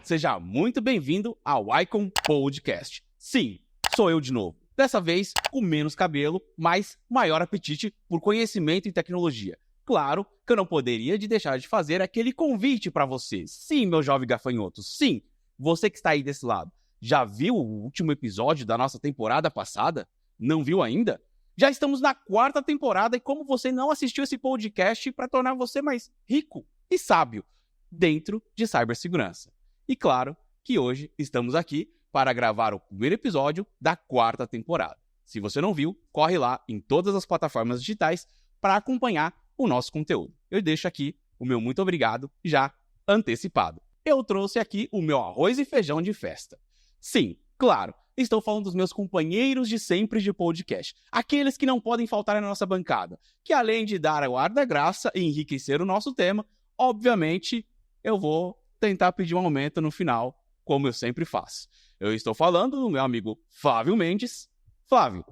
Seja muito bem-vindo ao Icon Podcast. Sim, sou eu de novo. Dessa vez, com menos cabelo, mas maior apetite por conhecimento e tecnologia. Claro que eu não poderia deixar de fazer aquele convite para você. Sim, meu jovem gafanhoto, sim, você que está aí desse lado. Já viu o último episódio da nossa temporada passada? Não viu ainda? Já estamos na 4ª temporada e como você não assistiu esse podcast para tornar você mais rico e sábio dentro de cibersegurança. E claro que hoje estamos aqui para gravar o primeiro episódio da 4ª temporada. Se você não viu, corre lá em todas as plataformas digitais para acompanhar o nosso conteúdo. Eu deixo aqui o meu muito obrigado já antecipado. Eu trouxe aqui o meu arroz e feijão de festa. Sim, claro, estou falando dos meus companheiros de sempre de podcast. Aqueles que não podem faltar na nossa bancada. Que além de dar o ar da graça e enriquecer o nosso tema, obviamente eu vou tentar pedir um aumento no final, como eu sempre faço. Eu estou falando do meu amigo Flávio Mendes. Flávio,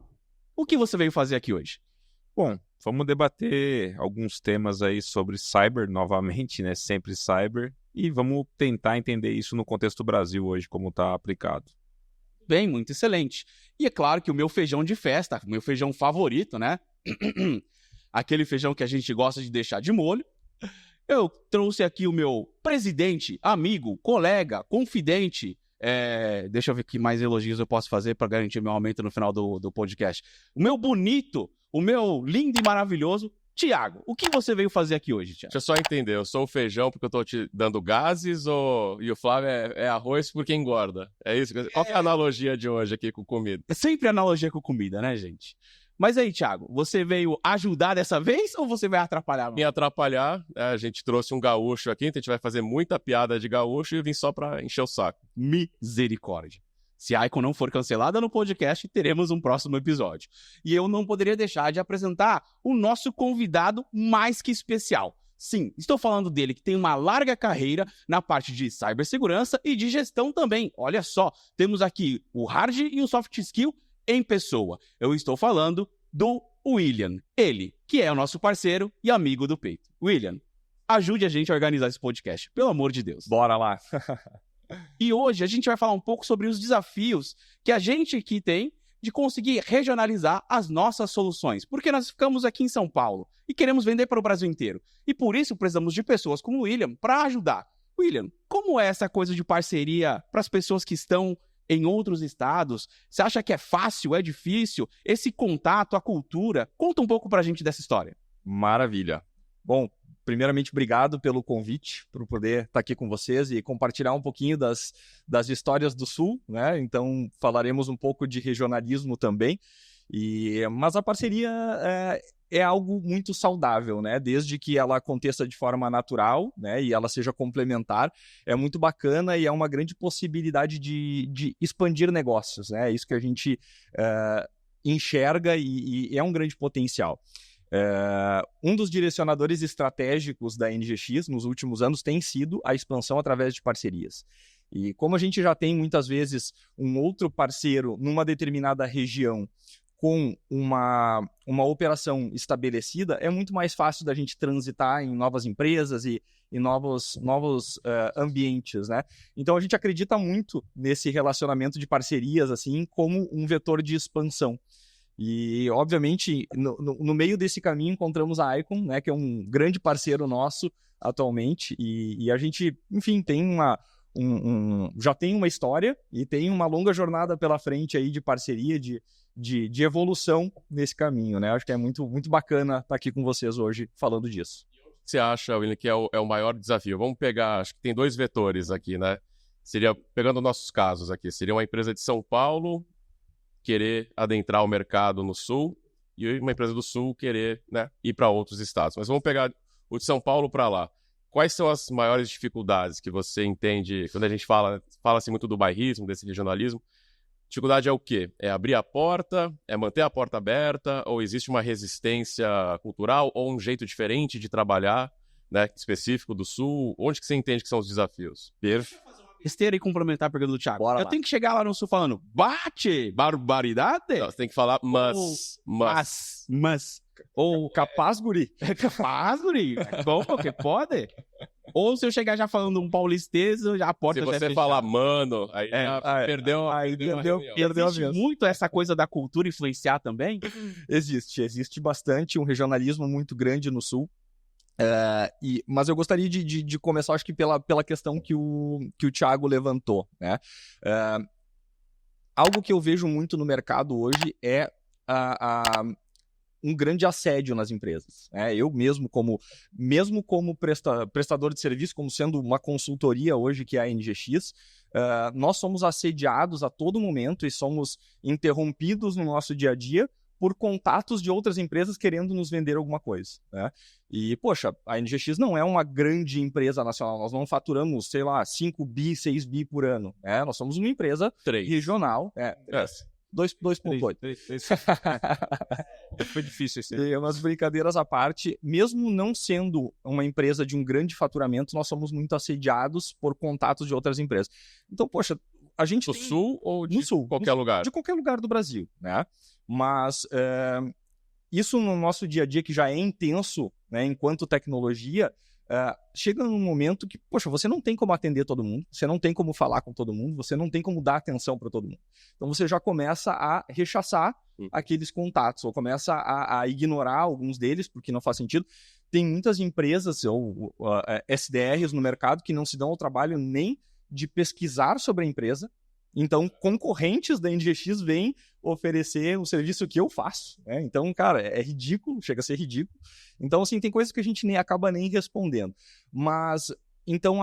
o que você veio fazer aqui hoje? Bom, vamos debater alguns temas aí sobre cyber novamente, né? Sempre cyber. E vamos tentar entender isso no contexto do Brasil hoje, como está aplicado. Bem, muito excelente. E é claro que o meu feijão de festa, o meu feijão favorito, né? Aquele feijão que a gente gosta de deixar de molho. Eu trouxe aqui o meu presidente, amigo, colega, confidente. Deixa eu ver que mais elogios eu posso fazer para garantir meu aumento no final do podcast. O meu bonito, o meu lindo e maravilhoso Tiago. O que você veio fazer aqui hoje, Tiago? Deixa eu só entender, eu sou o feijão porque eu tô te dando gases e o Flávio é arroz porque engorda? É isso? Qual que é a analogia de hoje aqui com comida? É sempre analogia com comida, né, gente? Mas aí, Thiago, você veio ajudar dessa vez ou você vai atrapalhar? Me atrapalhar, a gente trouxe um gaúcho aqui, então a gente vai fazer muita piada de gaúcho e vim só pra encher o saco. Misericórdia. Se a Icon não for cancelada no podcast, teremos um próximo episódio. E eu não poderia deixar de apresentar o nosso convidado mais que especial. Sim, estou falando dele que tem uma larga carreira na parte de cibersegurança e de gestão também. Olha só, temos aqui o hard e o soft skill em pessoa. Eu estou falando do William. Ele, que é o nosso parceiro e amigo do peito. William, ajude a gente a organizar esse podcast, pelo amor de Deus. Bora lá. E hoje a gente vai falar um pouco sobre os desafios que a gente aqui tem de conseguir regionalizar as nossas soluções. Porque nós ficamos aqui em São Paulo e queremos vender para o Brasil inteiro. E por isso precisamos de pessoas como o William para ajudar. William, como é essa coisa de parceria para as pessoas que estão em outros estados? Você acha que é fácil, é difícil? Esse contato, a cultura? Conta um pouco pra gente dessa história. Maravilha. Bom, primeiramente, obrigado pelo convite, por poder estar aqui com vocês e compartilhar um pouquinho das histórias do Sul, né? Então, falaremos um pouco de regionalismo também. Mas a parceria é algo muito saudável, né? Desde que ela aconteça de forma natural, né? E ela seja complementar, é muito bacana e é uma grande possibilidade de expandir negócios, né? É isso que a gente enxerga e é um grande potencial. Um dos direcionadores estratégicos da NGX nos últimos anos tem sido a expansão através de parcerias. E como a gente já tem muitas vezes um outro parceiro numa determinada região com uma operação estabelecida, é muito mais fácil da gente transitar em novas empresas e novos ambientes, né? Então a gente acredita muito nesse relacionamento de parcerias assim como um vetor de expansão. E, obviamente, no meio desse caminho encontramos a Icon, né, que é um grande parceiro nosso atualmente, e a gente, enfim, tem já tem uma história e tem uma longa jornada pela frente aí de parceria, de evolução nesse caminho, né? Acho que é muito, muito bacana estar aqui com vocês hoje falando disso. O que você acha, William, que é o maior desafio? Vamos pegar, acho que tem 2 vetores aqui, né? Seria, pegando nossos casos aqui, seria uma empresa de São Paulo querer adentrar o mercado no Sul e uma empresa do Sul querer, né, ir para outros estados. Mas vamos pegar o de São Paulo para lá. Quais são as maiores dificuldades que você entende, quando a gente fala-se muito do bairrismo, desse regionalismo? Dificuldade é o quê? É abrir a porta? É manter a porta aberta? Ou existe uma resistência cultural? Ou um jeito diferente de trabalhar, né, específico do Sul? Onde que você entende que são os desafios? Esteira e complementar a pergunta do Thiago. Bora eu lá. tenho que chegar lá no Sul falando, bate, barbaridade? Não, você tem que falar Mas. Ou Capaz, guri? é capaz, guri? Como que pode? Ou se eu chegar já falando um paulistês, a porta Se já é você fechada. falar, mano, aí já perdeu a reunião. Existe muito essa coisa da cultura influenciar também? Existe bastante um regionalismo muito grande no Sul. Mas eu gostaria de começar, acho que pela questão que o Thiago levantou, né? Algo que eu vejo muito no mercado hoje é um grande assédio nas empresas. Eu mesmo como prestador de serviço, como sendo uma consultoria hoje que é a NGX, nós somos assediados a todo momento e somos interrompidos no nosso dia a dia por contatos de outras empresas querendo nos vender alguma coisa, né? E, poxa, a NGX não é uma grande empresa nacional, nós não faturamos, sei lá, 5 bi, 6 bi por ano, né? Nós somos uma empresa 3. regional, 2.8. Foi difícil esse. E umas brincadeiras à parte, mesmo não sendo uma empresa de um grande faturamento, nós somos muito assediados por contatos de outras empresas. Então, poxa, a gente Do Sul ou de no Sul, qualquer lugar? De qualquer lugar do Brasil, né? Mas isso no nosso dia a dia, que já é intenso, né, enquanto tecnologia, chega num momento que, poxa, você não tem como atender todo mundo, você não tem como falar com todo mundo, você não tem como dar atenção para todo mundo. Então você já começa a rechaçar aqueles contatos, ou começa a ignorar alguns deles, porque não faz sentido. Tem muitas empresas ou SDRs no mercado que não se dão ao trabalho nem de pesquisar sobre a empresa. Então, concorrentes da NGX vêm oferecer o serviço que eu faço, né? Então, cara, é ridículo, chega a ser ridículo. Então, assim, tem coisas que a gente acaba nem respondendo. Mas, então,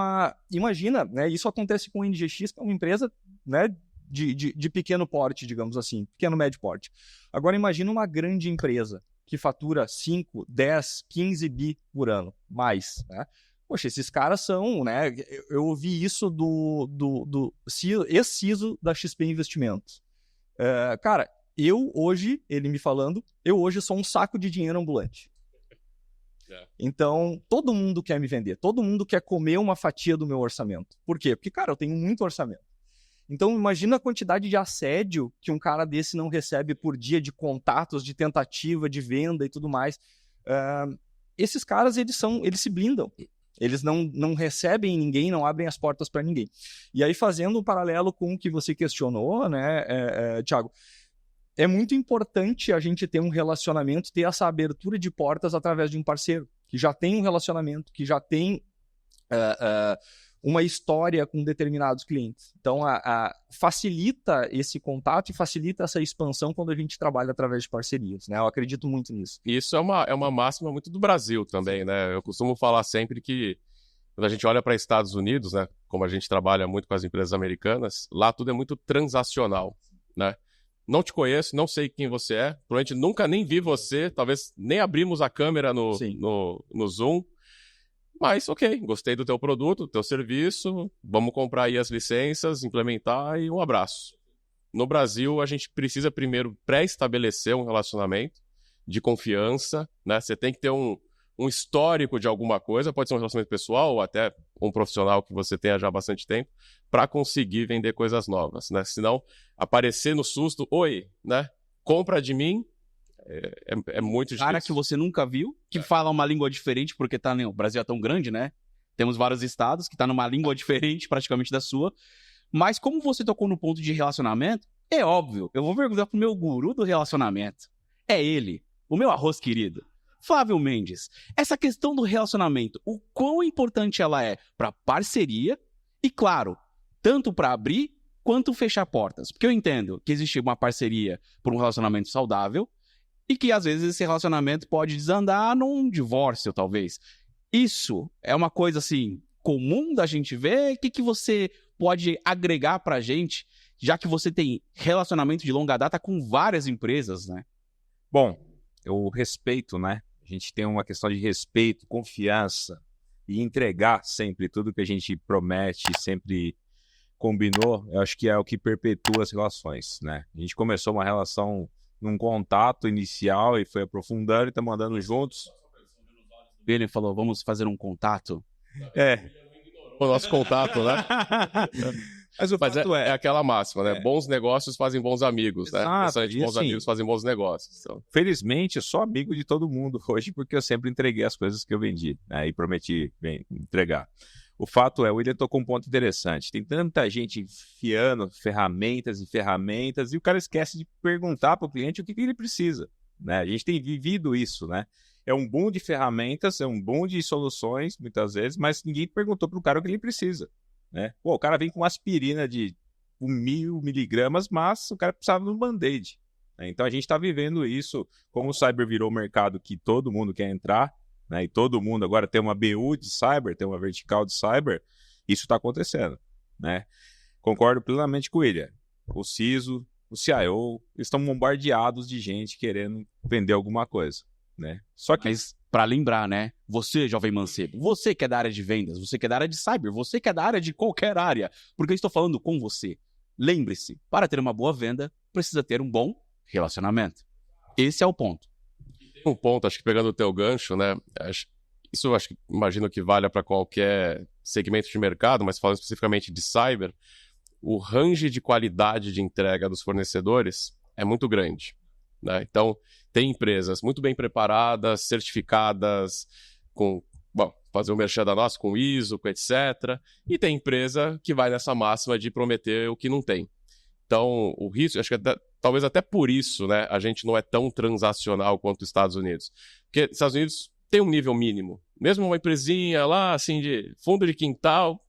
imagina, né? Isso acontece com a NGX, que é uma empresa, né, de pequeno porte, digamos assim, pequeno médio porte. Agora, imagina uma grande empresa que fatura 5, 10, 15 bi por ano, mais, né? Poxa, esses caras são, né? Eu ouvi isso do ex-CISO da XP Investimentos. Cara, ele me falando, eu hoje sou um saco de dinheiro ambulante. Então, todo mundo quer me vender, todo mundo quer comer uma fatia do meu orçamento. Por quê? Porque, cara, eu tenho muito orçamento. Então, imagina a quantidade de assédio que um cara desse não recebe por dia, de contatos, de tentativa, de venda e tudo mais. Esses caras, eles se blindam. Eles não recebem ninguém, não abrem as portas para ninguém. E aí, fazendo um paralelo com o que você questionou, né, Thiago, é muito importante a gente ter um relacionamento, ter essa abertura de portas através de um parceiro, que já tem um relacionamento, que já tem uma história com determinados clientes. Então, facilita esse contato e facilita essa expansão quando a gente trabalha através de parcerias, né? Eu acredito muito nisso. E isso é uma máxima muito do Brasil também, né? Eu costumo falar sempre que quando a gente olha para Estados Unidos, né, como a gente trabalha muito com as empresas americanas, lá tudo é muito transacional, né? Não te conheço, não sei quem você é, provavelmente nunca nem vi você, talvez nem abrimos a câmera no Zoom. Mas, ok, gostei do teu produto, do teu serviço, vamos comprar aí as licenças, implementar e um abraço. No Brasil, a gente precisa primeiro pré-estabelecer um relacionamento de confiança, né? Você tem que ter um histórico de alguma coisa, pode ser um relacionamento pessoal ou até um profissional que você tenha já há bastante tempo, para conseguir vender coisas novas, né? Senão, aparecer no susto, oi, né? Compra de mim, é muito difícil. Cara que você nunca viu, que fala uma língua diferente, porque o Brasil é tão grande, né? Temos vários estados que tá numa língua diferente, praticamente da sua. Mas como você tocou no ponto de relacionamento, é óbvio, eu vou perguntar pro meu guru do relacionamento. É ele, o meu arroz querido, Flávio Mendes. Essa questão do relacionamento, o quão importante ela é para parceria e, claro, tanto para abrir quanto fechar portas. Porque eu entendo que existe uma parceria por um relacionamento saudável, e que, às vezes, esse relacionamento pode desandar num divórcio, talvez. Isso é uma coisa, assim, comum da gente ver? O que você pode agregar pra gente, já que você tem relacionamento de longa data com várias empresas, né? Bom, o respeito, né? A gente tem uma questão de respeito, confiança e entregar sempre tudo que a gente promete, sempre combinou. Eu acho que é o que perpetua as relações, né? A gente começou uma relação num contato inicial e foi aprofundando e tá mandando juntos. Ele falou, vamos fazer um contato. O nosso contato, né? Mas o Mas fato é aquela máxima, né? É. Bons negócios fazem bons amigos, né? Exato, Principalmente e bons assim- amigos fazem bons negócios. Então, felizmente, eu sou amigo de todo mundo hoje, porque eu sempre entreguei as coisas que eu vendi, né? E prometi entregar. O fato é, o William tocou um ponto interessante. Tem tanta gente enfiando ferramentas e ferramentas, e o cara esquece de perguntar para o cliente o que ele precisa, né? A gente tem vivido isso, né? É um boom de ferramentas, é um boom de soluções, muitas vezes, mas ninguém perguntou para o cara o que ele precisa, né? Pô, o cara vem com uma aspirina de 1.000 miligramas, mas o cara precisava de um band-aid, né? Então a gente está vivendo isso, como o cyber virou o mercado que todo mundo quer entrar, né? E todo mundo agora tem uma BU de cyber, tem uma vertical de cyber, isso está acontecendo, né? Concordo plenamente com o William. O CISO, o CIO, eles estão bombardeados de gente querendo vender alguma coisa, né? Só que Mas para lembrar, né? Você, jovem mancebo, você que é da área de vendas, você que é da área de cyber, você que é da área de qualquer área, porque eu estou falando com você. Lembre-se, para ter uma boa venda, precisa ter um bom relacionamento. Esse é o ponto. um ponto, acho que pegando o teu gancho, né? Isso eu acho que imagino que valha para qualquer segmento de mercado, mas falando especificamente de cyber, o range de qualidade de entrega dos fornecedores é muito grande, né? Então, tem empresas muito bem preparadas, certificadas, com, fazer o merchan da nossa, com ISO, com etc. E tem empresa que vai nessa máxima de prometer o que não tem. Então, o risco, acho que talvez até por isso, né, a gente não é tão transacional quanto os Estados Unidos. Porque os Estados Unidos tem um nível mínimo. Mesmo uma empresinha lá, assim, de fundo de quintal,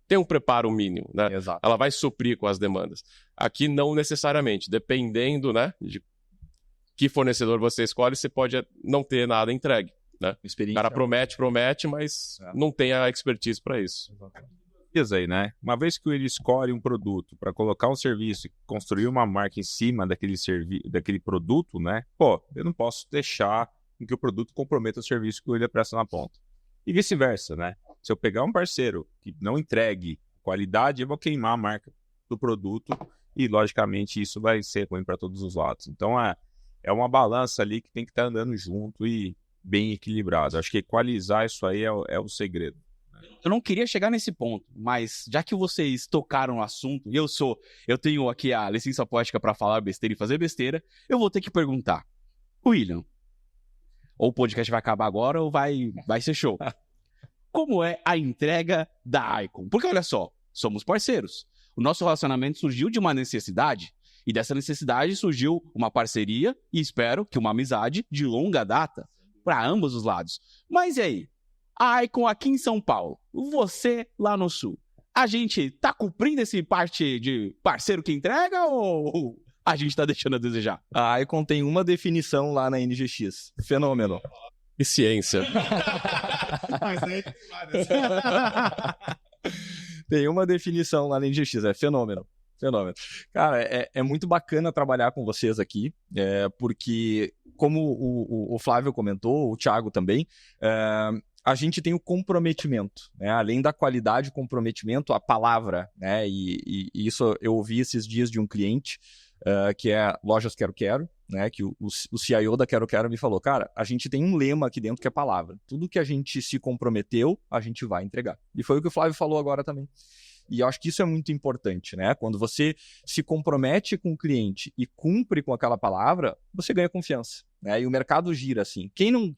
tem um preparo mínimo, né? Exato. Ela vai suprir com as demandas. Aqui não necessariamente. Dependendo, né, de que fornecedor você escolhe, você pode não ter nada entregue, né? O cara promete, mas não tem a expertise para isso. aí, né? Uma vez que ele escolhe um produto para colocar um serviço e construir uma marca em cima daquele produto, né? Pô, eu não posso deixar que o produto comprometa o serviço que ele presta na ponta. E vice-versa, né? Se eu pegar um parceiro que não entregue qualidade, eu vou queimar a marca do produto e, logicamente, isso vai ser ruim para todos os lados. Então, é uma balança ali que tem que estar andando junto e bem equilibrado. Acho que equalizar isso aí é o segredo. Eu não queria chegar nesse ponto, mas já que vocês tocaram no assunto, e eu tenho aqui a licença poética para falar besteira e fazer besteira, eu vou ter que perguntar. William, ou o podcast vai acabar agora ou vai ser show. Como é a entrega da Icon? Porque olha só, somos parceiros. O nosso relacionamento surgiu de uma necessidade, e dessa necessidade surgiu uma parceria e espero que uma amizade de longa data para ambos os lados. Mas e aí? A Icon aqui em São Paulo, você lá no Sul, a gente tá cumprindo esse parte de parceiro que entrega ou a gente tá deixando a desejar? A Icon tem uma definição lá na NGX. Fenômeno. E ciência. Tem uma definição lá na NGX, é fenômeno. Fenômeno. Cara, é muito bacana trabalhar com vocês aqui, porque, como o Flávio comentou, o Thiago também, a gente tem o comprometimento, né? Além da qualidade, o comprometimento, a palavra, né? E isso eu ouvi esses dias de um cliente, que é Lojas Quero Quero, né? Que o CIO da Quero Quero me falou, cara, a gente tem um lema aqui dentro que é palavra. Tudo que a gente se comprometeu, a gente vai entregar. E foi o que o Flávio falou agora também. E eu acho que isso é muito importante, né? Quando você se compromete com o cliente e cumpre com aquela palavra, você ganha confiança, né? E o mercado gira assim. Quem não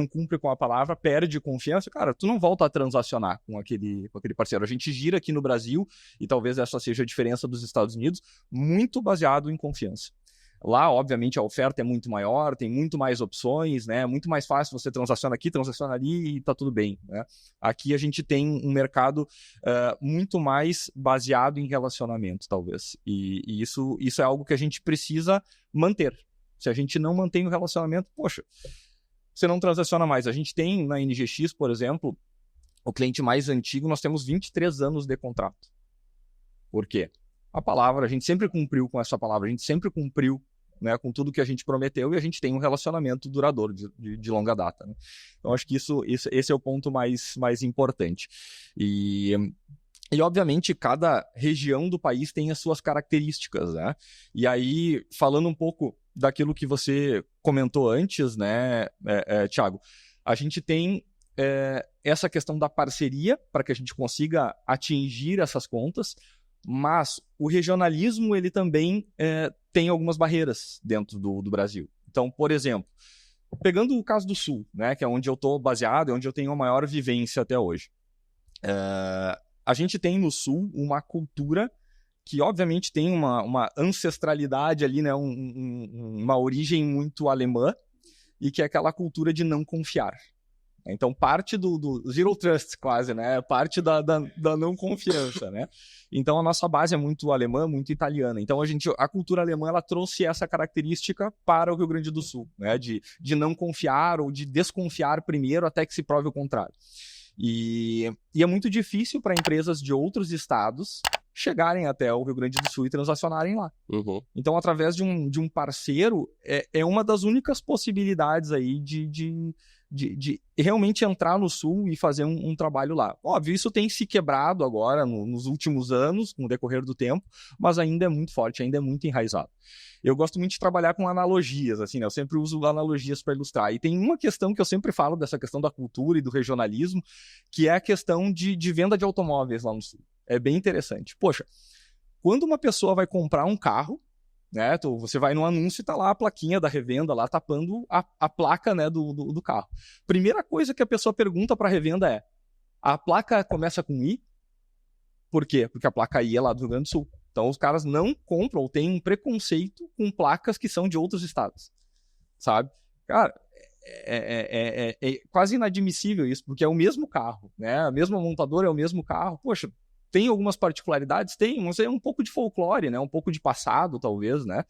cumpre com a palavra, perde confiança, cara, tu não volta a transacionar com aquele parceiro. A gente gira aqui no Brasil, e talvez essa seja a diferença dos Estados Unidos, muito baseado em confiança. Lá, obviamente, a oferta é muito maior, tem muito mais opções, né? É muito mais fácil você transaciona aqui, transaciona ali e tá tudo bem, né? Aqui a gente tem um mercado muito mais baseado em relacionamento, talvez. E isso é algo que a gente precisa manter. Se a gente não mantém o relacionamento, poxa, você não transaciona mais. A gente tem na NGX, por exemplo, o cliente mais antigo, nós temos 23 anos de contrato. Por quê? A palavra, a gente sempre cumpriu com essa palavra, a gente sempre cumpriu, né, com tudo que a gente prometeu e a gente tem um relacionamento duradouro de longa data, né? Então, acho que esse é o ponto mais importante. E obviamente, cada região do país tem as suas características, né? E aí, falando um pouco daquilo que você comentou antes, né, Thiago, a gente tem essa questão da parceria para que a gente consiga atingir essas contas, mas o regionalismo ele também tem algumas barreiras dentro do Brasil. Então, por exemplo, pegando o caso do Sul, né, que é onde eu estou baseado, é onde eu tenho a maior vivência até hoje. A gente tem no Sul uma cultura que, obviamente, tem uma ancestralidade ali, né, uma origem muito alemã, e que é aquela cultura de não confiar. Então, parte do zero trust, quase, né? Parte da não confiança, né? Então, a nossa base é muito alemã, muito italiana. Então, a cultura alemã, ela trouxe essa característica para o Rio Grande do Sul, né? De não confiar ou de desconfiar primeiro até que se prove o contrário. E é muito difícil para empresas de outros estados chegarem até o Rio Grande do Sul e transacionarem lá. Uhum. Então, através de um parceiro, é uma das únicas possibilidades aí de realmente entrar no Sul e fazer um trabalho lá. Óbvio, isso tem se quebrado agora nos últimos anos, com o decorrer do tempo, mas ainda é muito forte, ainda é muito enraizado. Eu gosto muito de trabalhar com analogias, assim, né? Eu sempre uso analogias para ilustrar. E tem uma questão que eu sempre falo dessa questão da cultura e do regionalismo, que é a questão de venda de automóveis lá no Sul. É bem interessante. Poxa, quando uma pessoa vai comprar um carro, né, você vai no anúncio e tá lá a plaquinha da revenda lá tapando a placa, né, do carro. Primeira coisa que a pessoa pergunta para a revenda é: a placa começa com I? Por quê? Porque a placa I é lá do Rio Grande do Sul. Então os caras não compram ou têm um preconceito com placas que são de outros estados, sabe? Cara, é quase inadmissível isso, porque é o mesmo carro, né? A mesma montadora é o mesmo carro. Poxa, tem algumas particularidades? Tem, mas é um pouco de folclore, né? Um pouco de passado, talvez, né?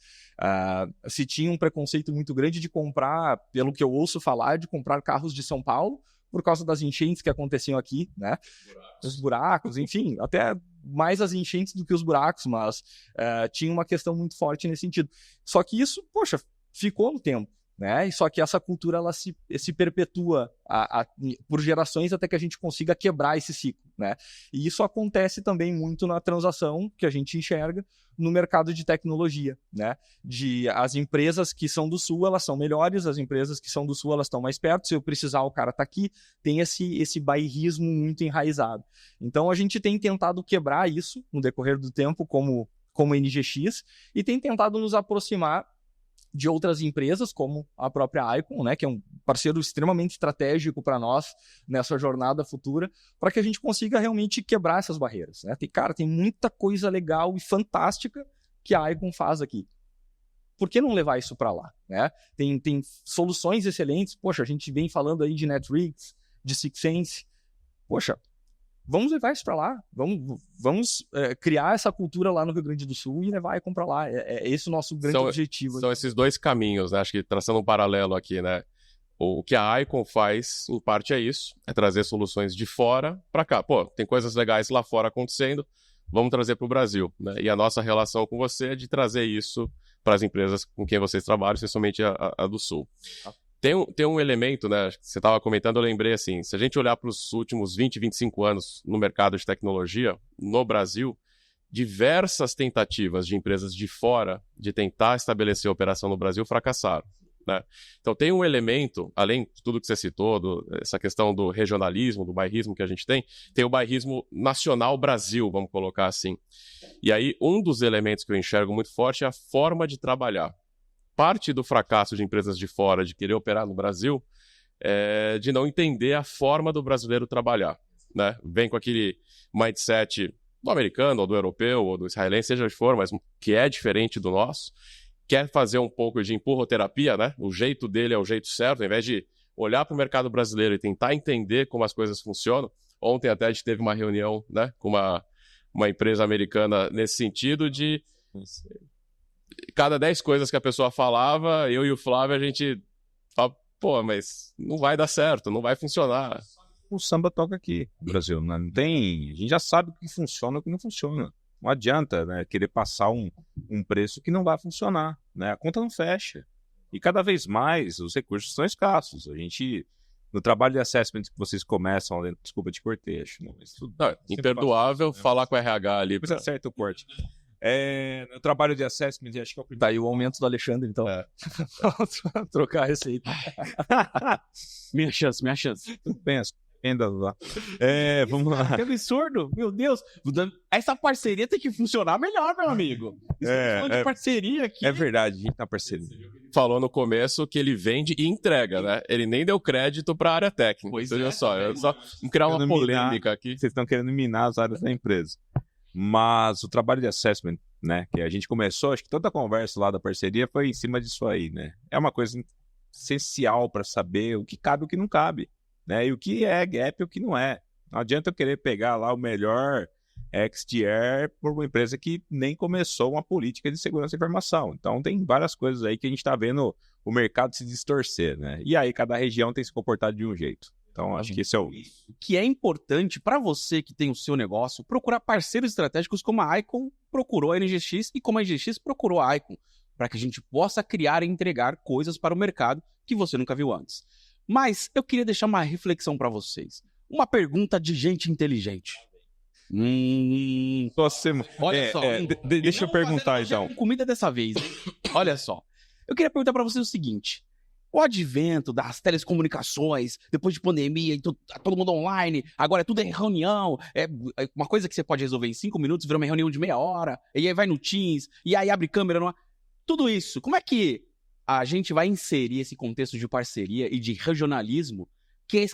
Se tinha um preconceito muito grande de comprar, pelo que eu ouço falar, de comprar carros de São Paulo, por causa das enchentes que aconteciam aqui, né? Os buracos, enfim, até mais as enchentes do que os buracos, mas tinha uma questão muito forte nesse sentido. Só que isso, poxa, ficou no tempo, né? Só que essa cultura ela se perpetua por gerações até que a gente consiga quebrar esse ciclo, né? E isso acontece também muito na transação que a gente enxerga no mercado de tecnologia, né? As empresas que são do Sul, elas são melhores, as empresas que são do Sul, elas estão mais perto, se eu precisar, o cara está aqui, tem esse bairrismo muito enraizado. Então, a gente tem tentado quebrar isso no decorrer do tempo como NGX e tem tentado nos aproximar de outras empresas, como a própria Icon, né, que é um parceiro extremamente estratégico para nós nessa jornada futura, para que a gente consiga realmente quebrar essas barreiras, né? Tem muita coisa legal e fantástica que a Icon faz aqui. Por que não levar isso para lá, né? Tem soluções excelentes. Poxa, a gente vem falando aí de Netrix, de Sixense. Poxa, vamos levar isso para lá, vamos criar essa cultura lá no Rio Grande do Sul e levar a Icon para lá. É esse o nosso grande objetivo. São esses dois caminhos, né? Acho que traçando um paralelo aqui, né? O que a Icon faz, em parte, é isso, é trazer soluções de fora para cá. Pô, tem coisas legais lá fora acontecendo, vamos trazer para o Brasil, né? E a nossa relação com você é de trazer isso para as empresas com quem vocês trabalham, especialmente a do Sul. Tem um elemento, né, que você estava comentando, eu lembrei assim, se a gente olhar para os últimos 20, 25 anos no mercado de tecnologia, no Brasil, diversas tentativas de empresas de fora de tentar estabelecer operação no Brasil fracassaram, né? Então tem um elemento, além de tudo que você citou, essa questão do regionalismo, do bairrismo que a gente tem o bairrismo nacional Brasil, vamos colocar assim. E aí um dos elementos que eu enxergo muito forte é a forma de trabalhar. Parte do fracasso de empresas de fora de querer operar no Brasil é de não entender a forma do brasileiro trabalhar, né? Vem com aquele mindset do americano, ou do europeu, ou do israelense, seja o que for, mas que é diferente do nosso. Quer fazer um pouco de empurroterapia, né? O jeito dele é o jeito certo, ao invés de olhar para o mercado brasileiro e tentar entender como as coisas funcionam. Ontem até a gente teve uma reunião, né, com uma empresa americana nesse sentido de... Cada 10 coisas que a pessoa falava, eu e o Flávio, a gente fala, pô, mas não vai dar certo, não vai funcionar. O samba toca aqui no Brasil, né? Não tem... A gente já sabe o que funciona e o que não funciona. Não adianta, né, querer passar um preço que não vai funcionar, né? A conta não fecha. E cada vez mais os recursos são escassos. A gente, no trabalho de assessment que vocês começam, desculpa, te cortei, acho. Não, imperdoável falar com o RH ali. Depois acerta o corte. No trabalho de assessment, acho que é o primeiro. Tá aí o aumento do Alexandre, então. Trocar a receita. Minha chance. Tudo bem, as vendas lá. Vamos lá. Que absurdo, meu Deus. Essa parceria tem que funcionar melhor, meu amigo. De parceria aqui. É verdade, a gente tá parceria. Falou no começo que ele vende e entrega, né? Ele nem deu crédito para a área técnica. Pois Olha é. só, eu só vamos criar uma polêmica aqui. Vocês estão querendo minar as áreas da empresa. Mas o trabalho de assessment, né, que a gente começou, acho que toda a conversa lá da parceria foi em cima disso aí, né? É uma coisa essencial para saber o que cabe e o que não cabe, né? E o que é gap e o que não é. Não adianta eu querer pegar lá o melhor XDR por uma empresa que nem começou uma política de segurança da informação. Então tem várias coisas aí que a gente está vendo o mercado se distorcer, né? E aí cada região tem se comportado de um jeito. Então acho que esse é o... Que é importante para você que tem o seu negócio procurar parceiros estratégicos como a Icon procurou a NGX e como a NGX procurou a Icon, para que a gente possa criar e entregar coisas para o mercado que você nunca viu antes. Mas eu queria deixar uma reflexão para vocês. Uma pergunta de gente inteligente. Olha só. Deixa eu perguntar então. Comida dessa vez. Hein? Olha só. Eu queria perguntar para vocês o seguinte. O advento das telecomunicações, depois de pandemia, todo mundo online, agora é tudo em reunião, é uma coisa que você pode resolver em 5 minutos, vira uma reunião de meia hora, e aí vai no Teams, e aí abre câmera, tudo isso. Como é que a gente vai inserir esse contexto de parceria e de regionalismo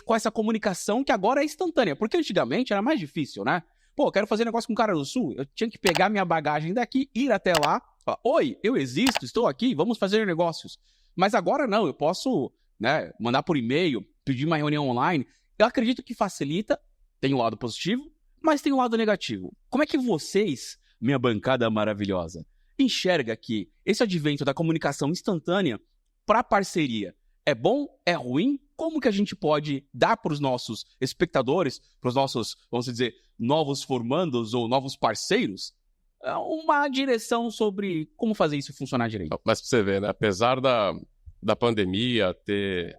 com essa comunicação que agora é instantânea? Porque antigamente era mais difícil, né? Pô, eu quero fazer negócio com o cara do Sul, eu tinha que pegar minha bagagem daqui, ir até lá, falar, oi, eu existo, estou aqui, vamos fazer negócios. Mas agora não, eu posso, né, mandar por e-mail, pedir uma reunião online. Eu acredito que facilita, tem um lado positivo, mas tem um lado negativo. Como é que vocês, minha bancada maravilhosa, enxerga que esse advento da comunicação instantânea para parceria é bom, é ruim? Como que a gente pode dar para os nossos espectadores, para os nossos, vamos dizer, novos formandos ou novos parceiros, uma direção sobre como fazer isso funcionar direito? Mas pra você ver, né? Apesar da pandemia ter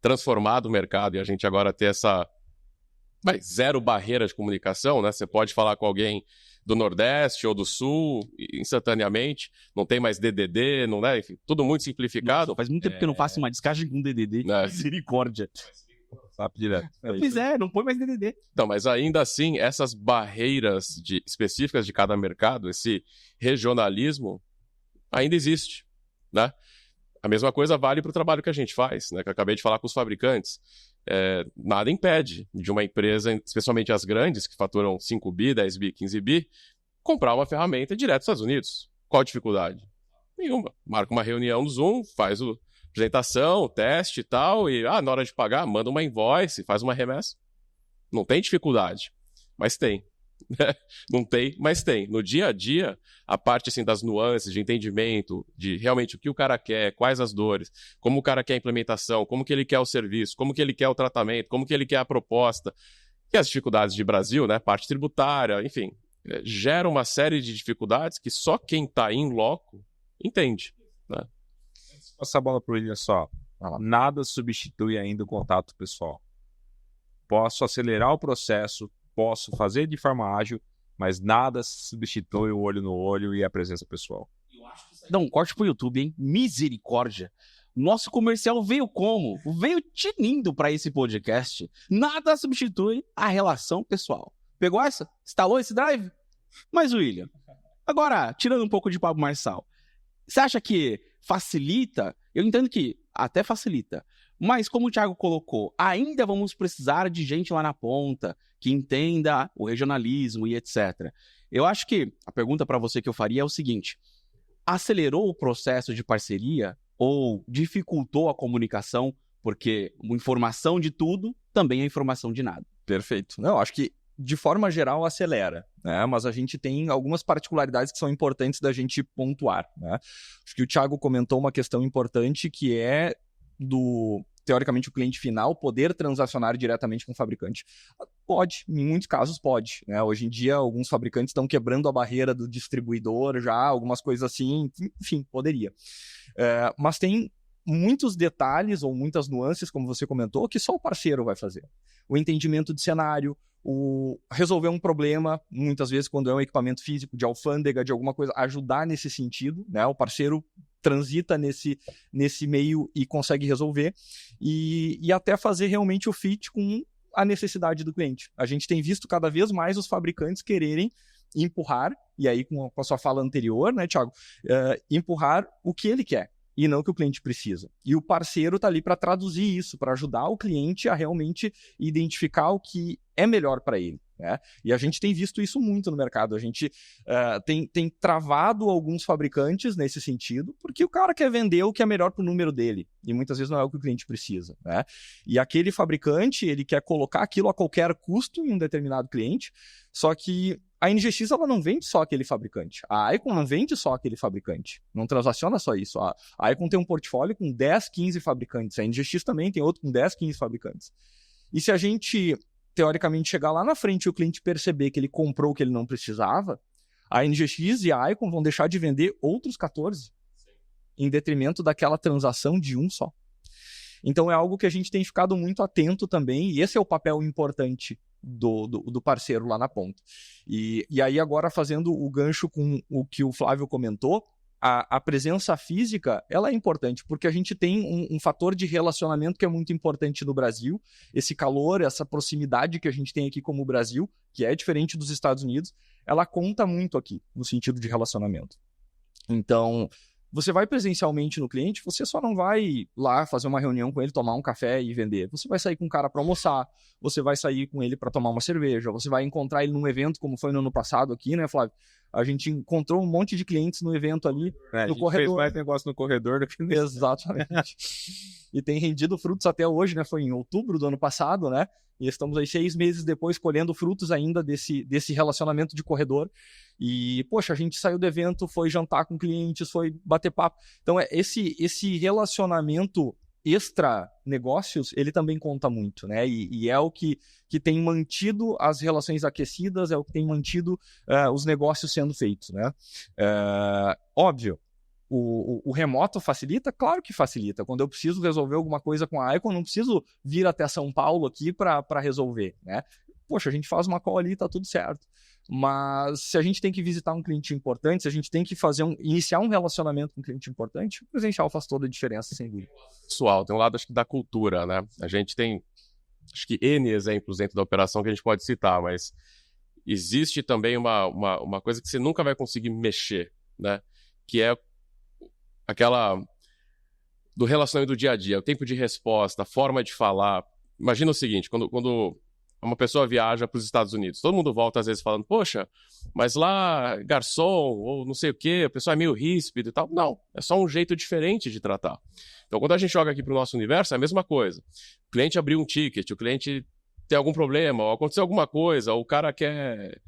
transformado o mercado e a gente agora ter essa zero barreira de comunicação, né? Você pode falar com alguém do Nordeste ou do Sul instantaneamente, não tem mais DDD, não é? Enfim, tudo muito simplificado. Nossa, faz muito tempo que eu não faço uma descagem com DDD. Misericórdia. WhatsApp direto. Não põe mais DDD. Não, mas ainda assim, essas barreiras específicas de cada mercado, esse regionalismo, ainda existe, né? A mesma coisa vale para o trabalho que a gente faz, né? Que eu acabei de falar com os fabricantes. Nada impede de uma empresa, especialmente as grandes, que faturam 5 bi, 10 bi, 15 bi, comprar uma ferramenta direto dos Estados Unidos. Qual a dificuldade? Nenhuma. Marca uma reunião no Zoom, faz a apresentação, teste e tal, e na hora de pagar, manda uma invoice, faz uma remessa. Não tem dificuldade, mas tem. Não tem, mas tem. No dia a dia, a parte assim, das nuances, de entendimento, de realmente o que o cara quer, quais as dores, como o cara quer a implementação, como que ele quer o serviço, como que ele quer o tratamento, como que ele quer a proposta, e as dificuldades de Brasil, né, parte tributária, enfim, gera uma série de dificuldades que só quem está em loco entende, né? Passar a bola para o William só. Nada substitui ainda o contato pessoal. Posso acelerar o processo, posso fazer de forma ágil, mas nada substitui o olho no olho e a presença pessoal. Dá um corte pro YouTube, hein? Misericórdia. Nosso comercial veio como? Veio tinindo para esse podcast. Nada substitui a relação pessoal. Pegou essa? Instalou esse drive? Mas, William, agora, tirando um pouco de papo marçal, você acha que facilita? Eu entendo que até facilita. Mas, como o Thiago colocou, ainda vamos precisar de gente lá na ponta que entenda o regionalismo e etc. Eu acho que a pergunta para você que eu faria é o seguinte: acelerou o processo de parceria ou dificultou a comunicação? Porque informação de tudo também é informação de nada. Perfeito. Não, acho que de forma geral acelera, né? Mas a gente tem algumas particularidades que são importantes da gente pontuar, né? Acho que o Thiago comentou uma questão importante que é teoricamente, o cliente final poder transacionar diretamente com o fabricante. Pode, em muitos casos pode, né? Hoje em dia, alguns fabricantes estão quebrando a barreira do distribuidor já, algumas coisas assim, enfim, poderia. Mas tem muitos detalhes ou muitas nuances, como você comentou, que só o parceiro vai fazer. O entendimento de cenário, resolver um problema, muitas vezes quando é um equipamento físico, de alfândega, de alguma coisa, ajudar nesse sentido, né? O parceiro transita nesse meio e consegue resolver, e até fazer realmente o fit com a necessidade do cliente. A gente tem visto cada vez mais os fabricantes quererem empurrar, e aí com a sua fala anterior, né, Thiago, empurrar o que ele quer e não o que o cliente precisa. E o parceiro está ali para traduzir isso, para ajudar o cliente a realmente identificar o que é melhor para ele, né? E a gente tem visto isso muito no mercado. A gente tem travado alguns fabricantes nesse sentido, porque o cara quer vender o que é melhor para o número dele, e muitas vezes não é o que o cliente precisa, né? E aquele fabricante, ele quer colocar aquilo a qualquer custo em um determinado cliente, só que a NGX ela não vende só aquele fabricante. A Icon não vende só aquele fabricante. Não transaciona só isso. A Icon tem um portfólio com 10, 15 fabricantes. A NGX também tem outro com 10, 15 fabricantes. E se a gente, teoricamente, chegar lá na frente e o cliente perceber que ele comprou o que ele não precisava, a NGX e a Icon vão deixar de vender outros 14 em detrimento daquela transação de um só. Então é algo que a gente tem ficado muito atento também, e esse é o papel importante do parceiro lá na ponta. E aí agora, fazendo o gancho com o que o Flávio comentou, a presença física ela é importante, porque a gente tem um fator de relacionamento que é muito importante no Brasil, esse calor, essa proximidade que a gente tem aqui como o Brasil, que é diferente dos Estados Unidos, ela conta muito aqui, no sentido de relacionamento. Então, você vai presencialmente no cliente, você só não vai lá fazer uma reunião com ele, tomar um café e vender. Você vai sair com o cara para almoçar, você vai sair com ele para tomar uma cerveja, você vai encontrar ele num evento, como foi no ano passado aqui, né, Flávio? A gente encontrou um monte de clientes no evento ali, no corredor. Fez mais negócio no corredor do que no... Exatamente. E tem rendido frutos até hoje, né? Foi em outubro do ano passado, né? E estamos aí 6 meses depois colhendo frutos ainda desse relacionamento de corredor. E, poxa, a gente saiu do evento, foi jantar com clientes, foi bater papo. Então, esse relacionamento extra-negócios, ele também conta muito, né? E é o que tem mantido as relações aquecidas, é o que tem mantido os negócios sendo feitos, né? Óbvio, o remoto facilita? Claro que facilita. Quando eu preciso resolver alguma coisa com a Icon, não preciso vir até São Paulo aqui para resolver, né? Poxa, a gente faz uma call ali e tá tudo certo. Mas se a gente tem que visitar um cliente importante, se a gente tem que iniciar um relacionamento com um cliente importante, o presencial faz toda a diferença, sem dúvida. Pessoal, tem um lado, acho que, da cultura, né? A gente tem, acho que, N exemplos dentro da operação que a gente pode citar, mas existe também uma coisa que você nunca vai conseguir mexer, né? Que é aquela do relacionamento do dia a dia, o tempo de resposta, a forma de falar. Imagina o seguinte, quando uma pessoa viaja para os Estados Unidos, todo mundo volta às vezes falando, poxa, mas lá garçom ou não sei o quê, a pessoa é meio ríspido e tal. Não, é só um jeito diferente de tratar. Então, quando a gente joga aqui para o nosso universo, é a mesma coisa. O cliente abriu um ticket, o cliente tem algum problema, ou aconteceu alguma coisa, ou o cara quer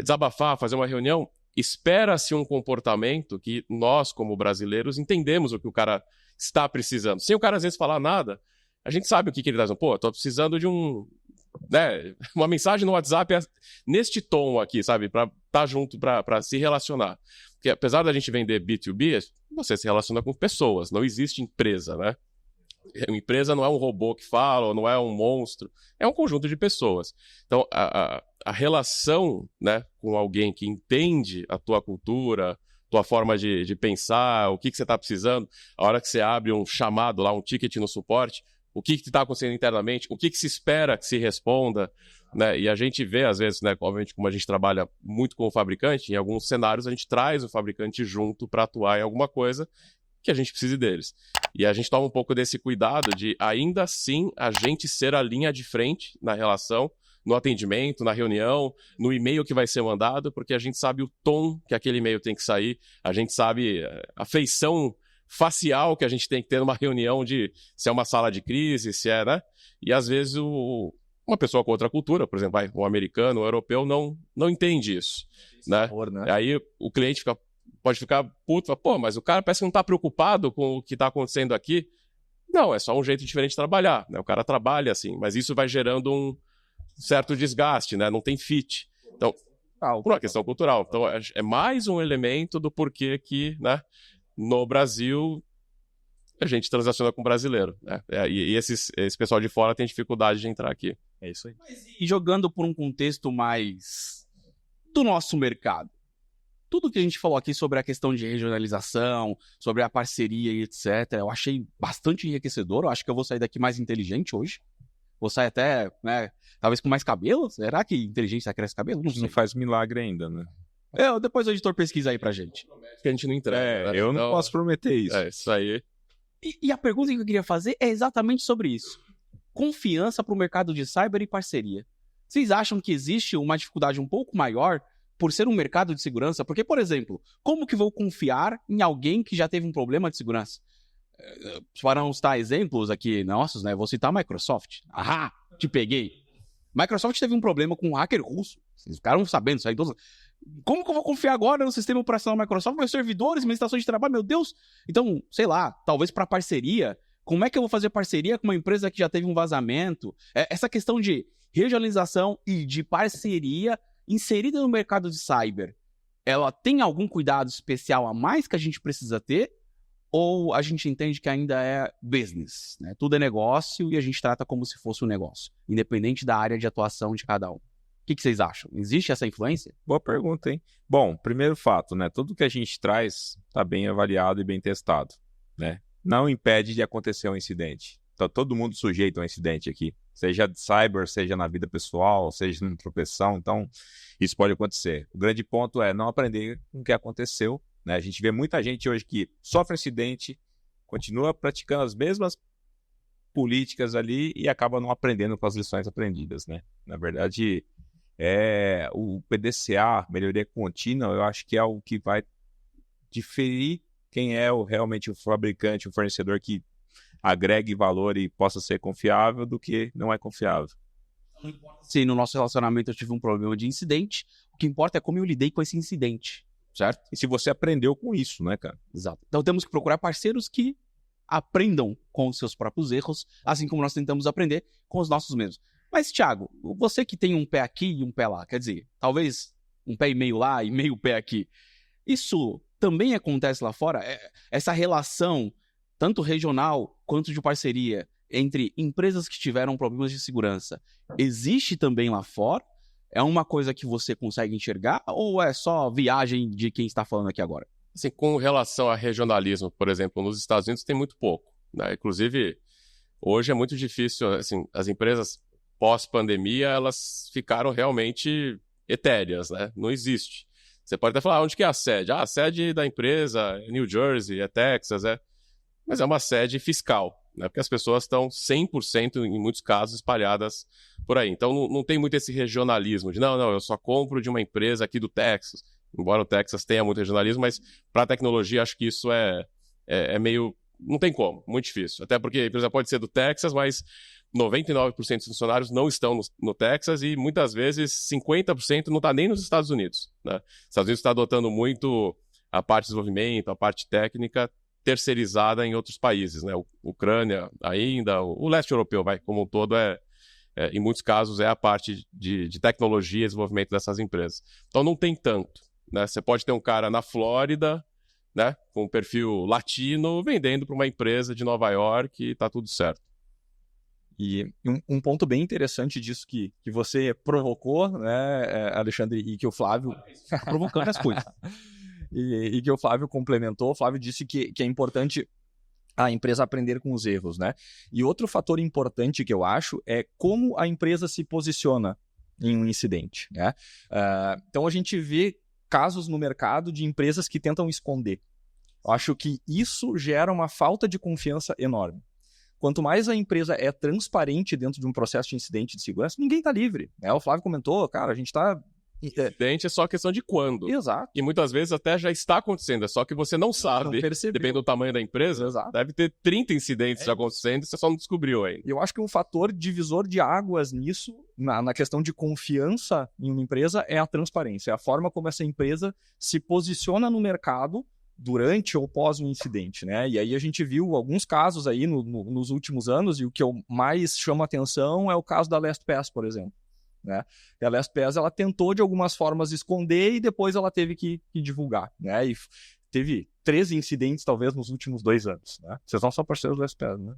desabafar, fazer uma reunião, espera-se um comportamento que nós, como brasileiros, entendemos o que o cara está precisando. Sem o cara, às vezes, falar nada, a gente sabe o que ele está dizendo. Pô, estou precisando de uma mensagem no WhatsApp neste tom aqui, sabe? Para estar junto, para se relacionar. Porque apesar da gente vender B2B, você se relaciona com pessoas, não existe empresa, né? Uma empresa não é um robô que fala, não é um monstro, é um conjunto de pessoas. Então, a relação, né, com alguém que entende a tua cultura, tua forma de pensar, o que você está precisando, a hora que você abre um chamado lá, um ticket no suporte, o que está acontecendo internamente, o que se espera que se responda, né? E a gente vê, às vezes, né, obviamente, como a gente trabalha muito com o fabricante, em alguns cenários a gente traz o fabricante junto para atuar em alguma coisa que a gente precise deles. E a gente toma um pouco desse cuidado de, ainda assim, a gente ser a linha de frente na relação, no atendimento, na reunião, no e-mail que vai ser mandado, porque a gente sabe o tom que aquele e-mail tem que sair, a gente sabe a feição facial que a gente tem que ter numa reunião de se é uma sala de crise, se é, né? E às vezes uma pessoa com outra cultura, por exemplo, um americano, um europeu, não entende isso, né? né? Aí o cliente pode ficar puto, fala, pô, mas o cara parece que não está preocupado com o que está acontecendo aqui. Não, é só um jeito diferente de trabalhar, né? O cara trabalha assim, mas isso vai gerando um certo desgaste, né? Não tem fit. Então, por uma questão cultural. Então, é mais um elemento do porquê que, né, no Brasil a gente transaciona com brasileiro, né? E esse pessoal de fora tem dificuldade de entrar aqui. É isso aí. E jogando por um contexto mais do nosso mercado, tudo que a gente falou aqui sobre a questão de regionalização, sobre a parceria e etc., eu achei bastante enriquecedor. Eu acho que eu vou sair daqui mais inteligente hoje. Vou sair até, né, talvez com mais cabelo. Será que inteligência cresce cabelo? Não sei. Não faz milagre ainda, né? Depois o editor pesquisa aí pra gente. Que a gente não entrega. Né? Eu não Então, posso prometer isso. isso aí. E a pergunta que eu queria fazer é exatamente sobre isso. Confiança para o mercado de cyber e parceria. Vocês acham que existe uma dificuldade um pouco maior por ser um mercado de segurança? Porque, por exemplo, como que vou confiar em alguém que já teve um problema de segurança? Para não citar exemplos aqui nossos, né? Vou citar a Microsoft. Ahá, te peguei. Microsoft teve um problema com um hacker russo. Vocês ficaram sabendo isso aí. Como que eu vou confiar agora no sistema operacional da Microsoft? Meus servidores, minha estação de trabalho, meu Deus. Então, sei lá, talvez para parceria. Como é que eu vou fazer parceria com uma empresa que já teve um vazamento? Essa questão de regionalização e de parceria inserida no mercado de cyber, ela tem algum cuidado especial a mais que a gente precisa ter? Ou a gente entende que ainda é business, né? Tudo é negócio e a gente trata como se fosse um negócio, independente da área de atuação de cada um. O que vocês acham? Existe essa influência? Boa pergunta, hein? Bom, primeiro fato, né? Tudo que a gente traz está bem avaliado e bem testado, né? Não impede de acontecer um incidente. Tá todo mundo sujeito a um incidente aqui. Seja de cyber, seja na vida pessoal, seja na tropeção. Então, isso pode acontecer. O grande ponto é não aprender com o que aconteceu, né? A gente vê muita gente hoje que sofre acidente, continua praticando as mesmas políticas ali e acaba não aprendendo com as lições aprendidas, né? Na verdade, o PDCA, melhoria contínua, eu acho que é o que vai diferir quem é realmente o fabricante, o fornecedor que agregue valor e possa ser confiável do que não é confiável. Se no nosso relacionamento eu tive um problema de incidente, o que importa é como eu lidei com esse incidente, certo? E se você aprendeu com isso, né, cara? Exato. Então temos que procurar parceiros que aprendam com os seus próprios erros, assim como nós tentamos aprender com os nossos mesmos. Mas, Thiago, você que tem um pé aqui e um pé lá, quer dizer, talvez um pé e meio lá e meio pé aqui, isso também acontece lá fora? Essa relação, tanto regional quanto de parceria, entre empresas que tiveram problemas de segurança, existe também lá fora? É uma coisa que você consegue enxergar ou é só viagem de quem está falando aqui agora? Assim, com relação a regionalismo, por exemplo, nos Estados Unidos tem muito pouco, né? Inclusive, hoje é muito difícil, assim, as empresas pós-pandemia, elas ficaram realmente etéreas, né? Não existe. Você pode até falar, onde que é a sede? A sede da empresa é New Jersey, é Texas, mas é uma sede fiscal, né? Porque as pessoas estão 100%, em muitos casos, espalhadas por aí. Então, não tem muito esse regionalismo de, não, eu só compro de uma empresa aqui do Texas. Embora o Texas tenha muito regionalismo, mas para a tecnologia, acho que isso é meio... Não tem como, muito difícil. Até porque a empresa pode ser do Texas, mas 99% dos funcionários não estão no Texas e muitas vezes 50% não está nem nos Estados Unidos, né? Os Estados Unidos está adotando muito a parte de desenvolvimento, a parte técnica terceirizada em outros países, né? Ucrânia ainda, o leste europeu, como um todo, em muitos casos, é a parte de tecnologia e desenvolvimento dessas empresas. Então não tem tanto, né? Você pode ter um cara na Flórida, né, com um perfil latino, vendendo para uma empresa de Nova York e está tudo certo. E um ponto bem interessante disso que você provocou, né, Alexandre, e que o Flávio... Provocando as coisas. e que o Flávio complementou. O Flávio disse que é importante a empresa aprender com os erros, né? E outro fator importante que eu acho é como a empresa se posiciona em um incidente, né? Então a gente vê casos no mercado de empresas que tentam esconder. Eu acho que isso gera uma falta de confiança enorme. Quanto mais a empresa é transparente dentro de um processo de incidente de segurança, ninguém está livre, né? O Flávio comentou, cara, a gente está... Incidente é só questão de quando. Exato. E muitas vezes até já está acontecendo, é só que você não sabe. Não percebeu. Dependendo do tamanho da empresa, Exato. Deve ter 30 incidentes já acontecendo e você só não descobriu ainda. Eu acho que um fator divisor de águas nisso, na questão de confiança em uma empresa, é a transparência. É a forma como essa empresa se posiciona no mercado durante ou pós um incidente, né? E aí a gente viu alguns casos aí nos últimos anos, e o que eu mais chamo a atenção é o caso da LastPass, por exemplo, né? E a LastPass, ela tentou de algumas formas esconder e depois ela teve que divulgar, né? E teve 13 incidentes, talvez, nos últimos 2 anos. Né? Vocês não são parceiros do SPA, né?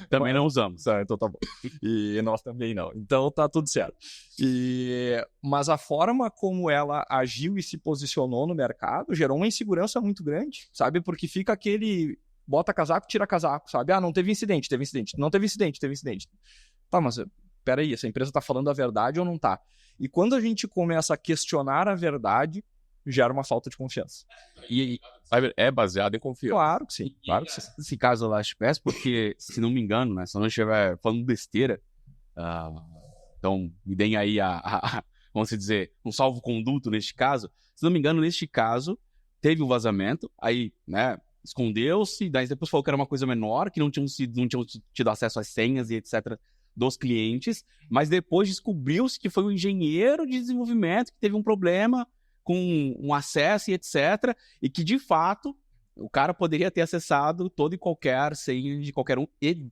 Também não usamos. Então tá bom. E nós também não. Então tá tudo certo. Mas a forma como ela agiu e se posicionou no mercado gerou uma insegurança muito grande, sabe? Porque fica aquele bota casaco, tira casaco, sabe? Ah, não teve incidente, teve incidente. Não teve incidente, teve incidente. Tá, mas peraí, essa empresa tá falando a verdade ou não tá? E quando a gente começa a questionar a verdade, gera uma falta de confiança. E cyber é baseado em confiança. Claro que sim. Claro que sim. Esse caso da LastPass, porque, se não me engano, né, se eu não estiver falando besteira, então me deem aí vamos dizer, um salvo-conduto neste caso. Se não me engano, neste caso, teve um vazamento, aí, né, escondeu-se, daí depois falou que era uma coisa menor, que não tinham tido acesso às senhas e etc. dos clientes, mas depois descobriu-se que foi o engenheiro de desenvolvimento que teve um problema com um acesso e etc. E que, de fato, o cara poderia ter acessado toda e qualquer senha de qualquer um e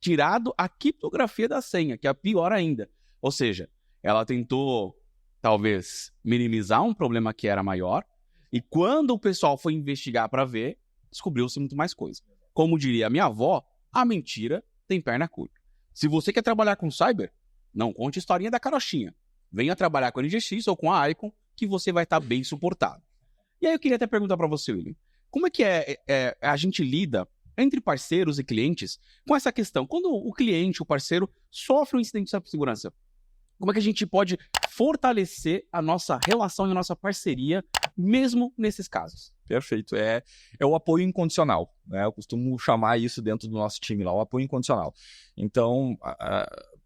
tirado a criptografia da senha, que é pior ainda. Ou seja, ela tentou, talvez, minimizar um problema que era maior, e quando o pessoal foi investigar para ver, descobriu-se muito mais coisa. Como diria a minha avó, a mentira tem perna curta. Se você quer trabalhar com cyber, não conte historinha da carochinha. Venha trabalhar com a NGX ou com a Icon, que você vai estar bem suportado. E aí eu queria até perguntar para você, William, como é que a gente lida entre parceiros e clientes com essa questão? Quando o cliente, o parceiro, sofre um incidente de cibersegurança, como é que a gente pode fortalecer a nossa relação e a nossa parceria, mesmo nesses casos? Perfeito. É o apoio incondicional, né? Eu costumo chamar isso dentro do nosso time lá, o apoio incondicional. Então,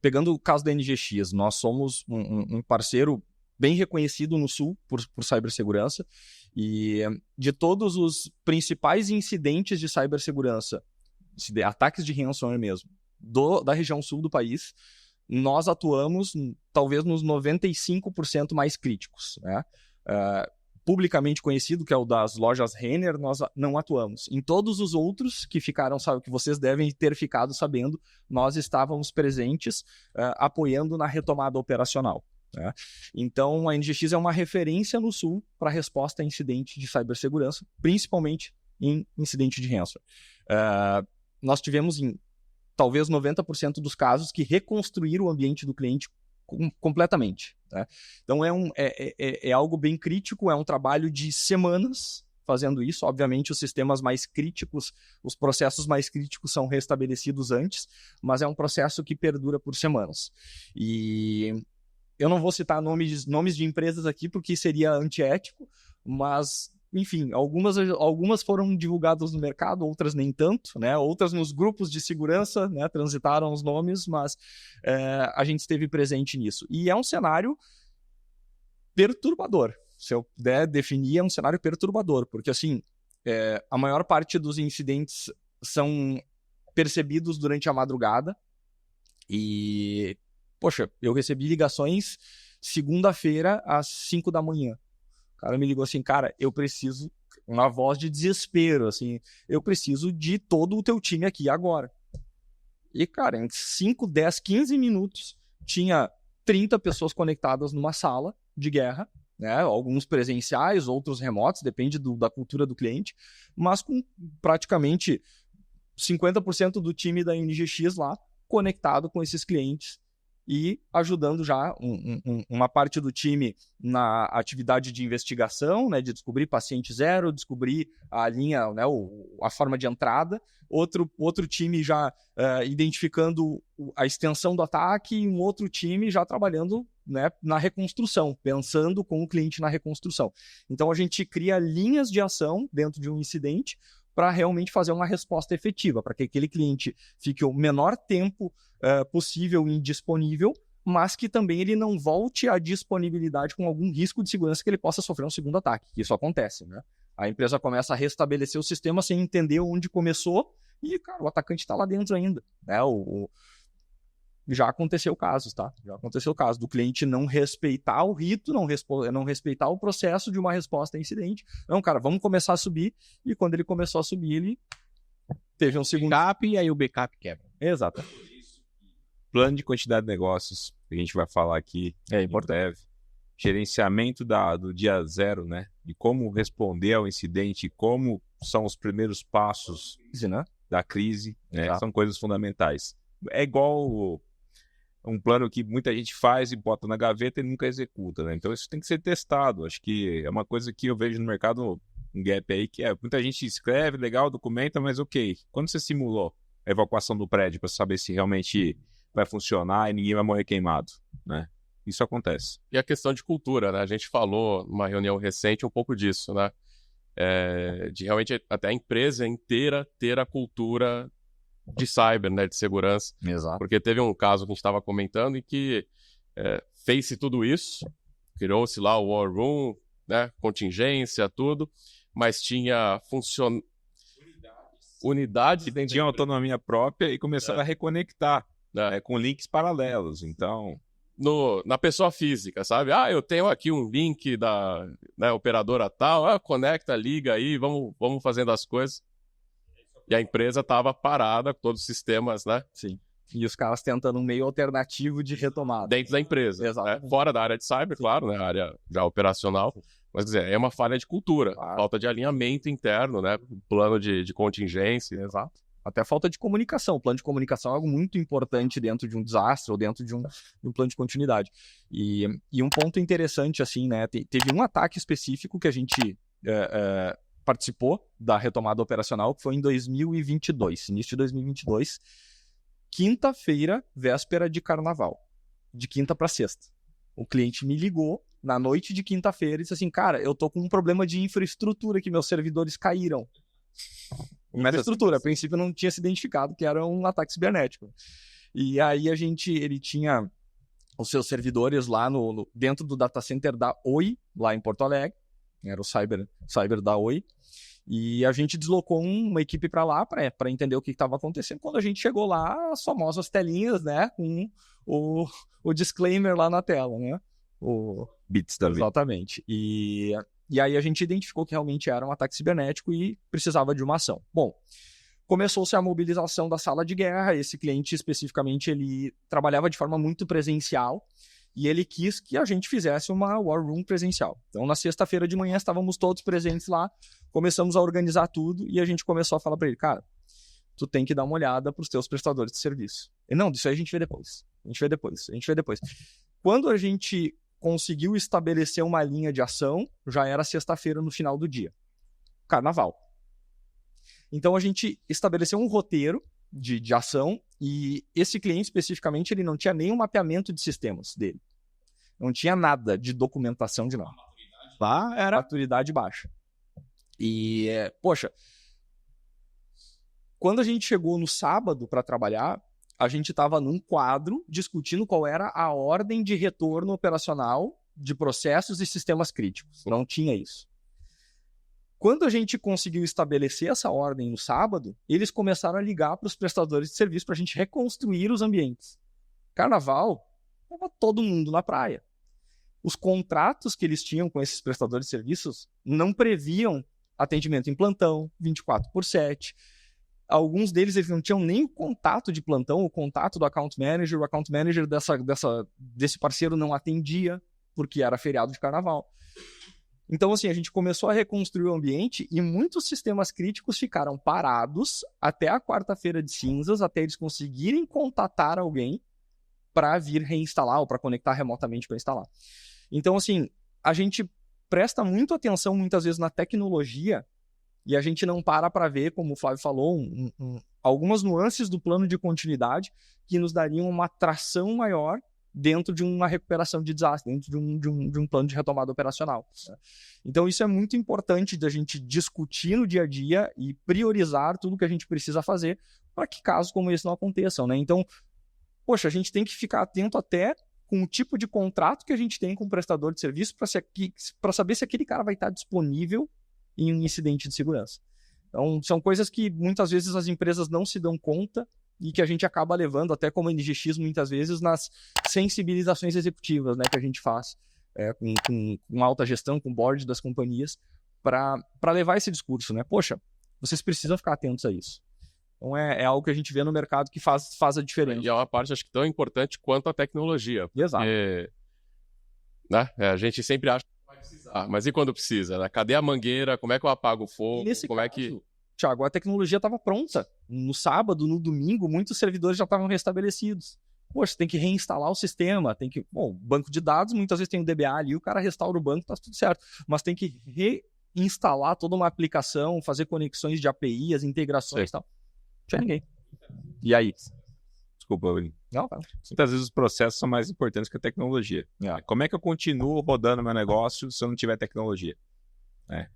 pegando o caso da NGX, nós somos um parceiro bem reconhecido no Sul por cibersegurança, e de todos os principais incidentes de cibersegurança, ataques de ransomware mesmo, da região sul do país, nós atuamos talvez nos 95% mais críticos, né? Publicamente conhecido, que é o das lojas Renner, nós não atuamos. Em todos os outros que ficaram, sabe, que vocês devem ter ficado sabendo, nós estávamos presentes apoiando na retomada operacional. Né? Então, a NGX é uma referência no Sul para resposta a incidente de cibersegurança, principalmente em incidente de ransomware. Nós tivemos em talvez 90% dos casos que reconstruíram o ambiente do cliente completamente. Né? Então é algo bem crítico, é um trabalho de semanas fazendo isso. Obviamente os sistemas mais críticos, os processos mais críticos são restabelecidos antes, mas é um processo que perdura por semanas. E eu não vou citar nomes de empresas aqui porque seria antiético, mas enfim, algumas foram divulgadas no mercado, outras nem tanto, né? Outras nos grupos de segurança, né? Transitaram os nomes, mas a gente esteve presente nisso. E é um cenário perturbador. Se eu puder definir, é um cenário perturbador, porque assim, a maior parte dos incidentes são percebidos durante a madrugada e, poxa, eu recebi ligações segunda-feira às 5 da manhã. O cara me ligou assim, cara, eu preciso, uma voz de desespero, assim, eu preciso de todo o teu time aqui agora. E, cara, em 5, 10, 15 minutos, tinha 30 pessoas conectadas numa sala de guerra, né? Alguns presenciais, outros remotos, depende da cultura do cliente, mas com praticamente 50% do time da NGX lá conectado com esses clientes e ajudando já uma parte do time na atividade de investigação, né, de descobrir paciente zero, descobrir a linha, né, a forma de entrada, outro time já identificando a extensão do ataque e um outro time já trabalhando, né, na reconstrução, pensando com o cliente na reconstrução. Então a gente cria linhas de ação dentro de um incidente para realmente fazer uma resposta efetiva, para que aquele cliente fique o menor tempo possível indisponível, mas que também ele não volte à disponibilidade com algum risco de segurança que ele possa sofrer um segundo ataque. Isso acontece, né? A empresa começa a restabelecer o sistema sem entender onde começou e, cara, o atacante está lá dentro ainda, né? Já aconteceu casos, tá? Já aconteceu o caso do cliente não respeitar o rito, não respeitar o processo de uma resposta a incidente. Não, cara, vamos começar a subir. E quando ele começou a subir, ele teve um segundo backup e aí o backup quebra. Exato. Plano de quantidade de negócios, que a gente vai falar aqui é importante. em breve. gerenciamento do dia zero, né? De como responder ao incidente, como são os primeiros passos da crise, né? São coisas fundamentais. É igual um plano que muita gente faz e bota na gaveta e nunca executa, né? Então isso tem que ser testado. Acho que é uma coisa que eu vejo no mercado, um gap aí, que muita gente escreve, legal, documenta, mas ok. Quando você simulou a evacuação do prédio para saber se realmente vai funcionar e ninguém vai morrer queimado, né? Isso acontece. E a questão de cultura, né? A gente falou numa reunião recente um pouco disso, né? De realmente até a empresa inteira ter a cultura de cyber, né? De segurança. Exato. Porque teve um caso que a gente estava comentando em que fez-se tudo isso, criou-se lá o War Room, né? Contingência, tudo, mas tinha unidades que tinham autonomia própria e começaram a reconectar com links paralelos. Então, na pessoa física, sabe? Eu tenho aqui um link da operadora tal, conecta, liga aí, vamos fazendo as coisas. E a empresa estava parada, com todos os sistemas, né? Sim. E os caras tentando um meio alternativo de retomada. Dentro da empresa. Exato. Né? Fora da área de cyber, claro, né? A área já operacional. Mas, quer dizer, é uma falha de cultura. Claro. Falta de alinhamento interno, né? Plano de contingência. Exato. Até falta de comunicação. O plano de comunicação é algo muito importante dentro de um desastre ou dentro de um plano de continuidade. E um ponto interessante, assim, né? Teve um ataque específico que a gente participou da retomada operacional, que foi em 2022, início de 2022, quinta-feira, véspera de carnaval, de quinta para sexta. O cliente me ligou na noite de quinta-feira e disse assim, cara, eu tô com um problema de infraestrutura que meus servidores caíram. Infraestrutura, a princípio não tinha se identificado que era um ataque cibernético. E aí ele tinha os seus servidores lá dentro do data center da Oi, lá em Porto Alegre, era o cyber da Oi, e a gente deslocou uma equipe para lá para entender o que estava acontecendo. Quando a gente chegou lá, as famosas telinhas, né, com o disclaimer lá na tela, né? Bits da vida. Exatamente. E aí a gente identificou que realmente era um ataque cibernético e precisava de uma ação. Bom, começou-se a mobilização da sala de guerra. Esse cliente especificamente, ele trabalhava de forma muito presencial e ele quis que a gente fizesse uma War Room presencial. Então, na sexta-feira de manhã, estávamos todos presentes lá, começamos a organizar tudo e a gente começou a falar para ele, cara, tu tem que dar uma olhada para os teus prestadores de serviço. Ele, não, disso aí a gente vê depois. A gente vê depois. Quando a gente conseguiu estabelecer uma linha de ação, já era sexta-feira no final do dia. Carnaval. Então a gente estabeleceu um roteiro de ação e esse cliente especificamente ele não tinha nenhum mapeamento de sistemas dele. Não tinha nada de documentação de nada. Lá era maturidade baixa. E, poxa, quando a gente chegou no sábado para trabalhar, a gente estava num quadro discutindo qual era a ordem de retorno operacional de processos e sistemas críticos. Não tinha isso. Quando a gente conseguiu estabelecer essa ordem no sábado, eles começaram a ligar para os prestadores de serviço para a gente reconstruir os ambientes. Carnaval, estava todo mundo na praia. Os contratos que eles tinham com esses prestadores de serviços não previam atendimento em plantão, 24/7. Alguns deles eles não tinham nem o contato de plantão, o contato do account manager. O account manager desse parceiro não atendia, porque era feriado de carnaval. Então, assim, a gente começou a reconstruir o ambiente e muitos sistemas críticos ficaram parados até a quarta-feira de cinzas, até eles conseguirem contatar alguém para vir reinstalar ou para conectar remotamente para instalar. Então, assim, a gente presta muito atenção muitas vezes na tecnologia e a gente não para ver, como o Flávio falou, algumas nuances do plano de continuidade que nos dariam uma tração maior dentro de uma recuperação de desastre, dentro de um plano de retomada operacional. Então isso é muito importante da gente discutir no dia a dia e priorizar tudo que a gente precisa fazer para que casos como esse não aconteçam, né? Então, poxa, a gente tem que ficar atento até com o tipo de contrato que a gente tem com o prestador de serviço para saber se aquele cara vai estar disponível em um incidente de segurança. Então, são coisas que muitas vezes as empresas não se dão conta e que a gente acaba levando, até como NGX, muitas vezes, nas sensibilizações executivas, né, que a gente faz com alta gestão, com board das companhias, para levar esse discurso, né? Poxa, vocês precisam ficar atentos a isso. Então, é algo que a gente vê no mercado que faz a diferença. E é uma parte, acho que, tão importante quanto a tecnologia. Exato. né? A gente sempre acha que vai precisar, mas e quando precisa, né? Cadê a mangueira? Como é que eu apago o fogo? Nesse Como caso, é que... Thiago, a tecnologia estava pronta. No sábado, no domingo, muitos servidores já estavam restabelecidos. Poxa, tem que reinstalar o sistema, tem que... Bom, banco de dados, muitas vezes tem um DBA ali, o cara restaura o banco, tá tudo certo. Mas tem que reinstalar toda uma aplicação, fazer conexões de API, as integrações e tal. Não tinha ninguém. E aí? Desculpa, Bruno. Não, cara. Muitas vezes os processos são mais importantes que a tecnologia. Como é que eu continuo rodando meu negócio se eu não tiver tecnologia?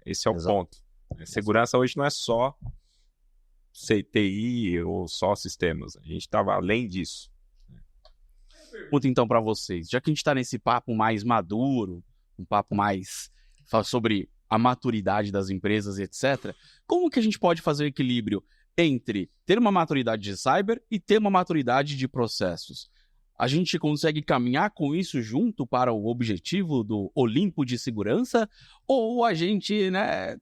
Esse é o ponto. Segurança hoje não é só TI ou só sistemas. A gente estava além disso. Pergunta então para vocês, já que a gente está nesse papo mais maduro, um papo mais sobre a maturidade das empresas, etc., como que a gente pode fazer o equilíbrio entre ter uma maturidade de cyber e ter uma maturidade de processos? A gente consegue caminhar com isso junto para o objetivo do Olimpo de segurança? Ou a gente, né...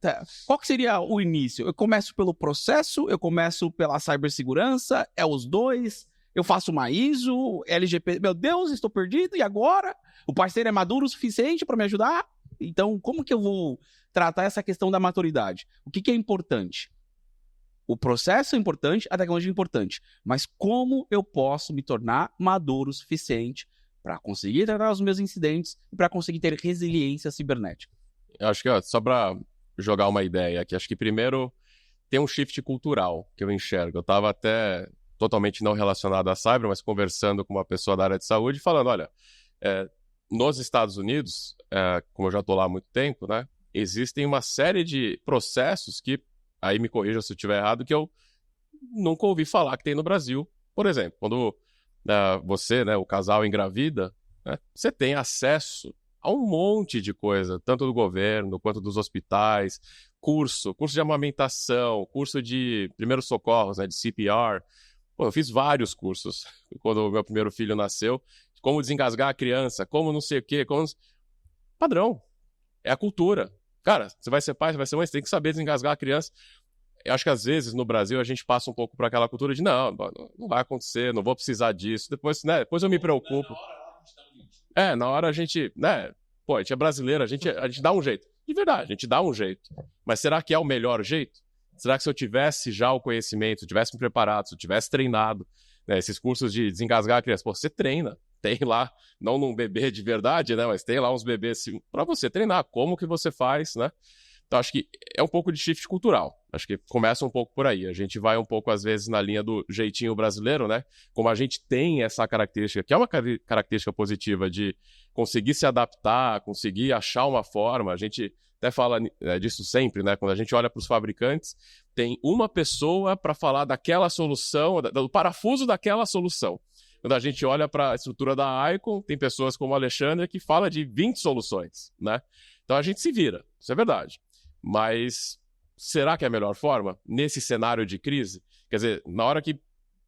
Qual que seria o início? Eu começo pelo processo? Eu começo pela cibersegurança? É os dois? Eu faço uma ISO, LGPD... Meu Deus, estou perdido, e agora? O parceiro é maduro o suficiente para me ajudar? Então, como que eu vou tratar essa questão da maturidade? O que é importante? O processo é importante, a tecnologia é importante, mas como eu posso me tornar maduro o suficiente para conseguir tratar os meus incidentes e para conseguir ter resiliência cibernética? Eu acho que, só para jogar uma ideia aqui, acho que primeiro tem um shift cultural que eu enxergo. Eu estava até totalmente não relacionado à cyber, mas conversando com uma pessoa da área de saúde, falando, olha, nos Estados Unidos, como eu já estou lá há muito tempo, né, existem uma série de processos que, aí me corrija se eu estiver errado, que eu nunca ouvi falar que tem no Brasil. Por exemplo, quando você, né, o casal engravida, né, você tem acesso a um monte de coisa, tanto do governo quanto dos hospitais, curso de amamentação, curso de primeiros socorros, né, de CPR. Pô, eu fiz vários cursos quando o meu primeiro filho nasceu, como desengasgar a criança, como não sei o quê, Padrão, é a cultura. Cara, você vai ser pai, você vai ser mãe, você tem que saber desengasgar a criança. Eu acho que às vezes no Brasil a gente passa um pouco para aquela cultura de não vai acontecer, não vou precisar disso, depois eu me preocupo. Na hora a gente, né, pô, a gente é brasileiro, a gente dá um jeito. De verdade, a gente dá um jeito. Mas será que é o melhor jeito? Será que se eu tivesse já o conhecimento, tivesse me preparado, se eu tivesse treinado, né, esses cursos de desengasgar a criança, pô, você treina, tem lá, não num bebê de verdade, né, mas tem lá uns bebês para você treinar, como que você faz, né? Então acho que é um pouco de shift cultural, acho que começa um pouco por aí, a gente vai um pouco às vezes na linha do jeitinho brasileiro, né, como a gente tem essa característica, que é uma característica positiva de conseguir se adaptar, conseguir achar uma forma, a gente até fala disso sempre, né? Quando a gente olha para os fabricantes, tem uma pessoa para falar daquela solução, do parafuso daquela solução. Quando a gente olha para a estrutura da Icon, tem pessoas como o Alexandre que fala de 20 soluções, né? Então a gente se vira, isso é verdade. Mas será que é a melhor forma? Nesse cenário de crise? Quer dizer, na hora que o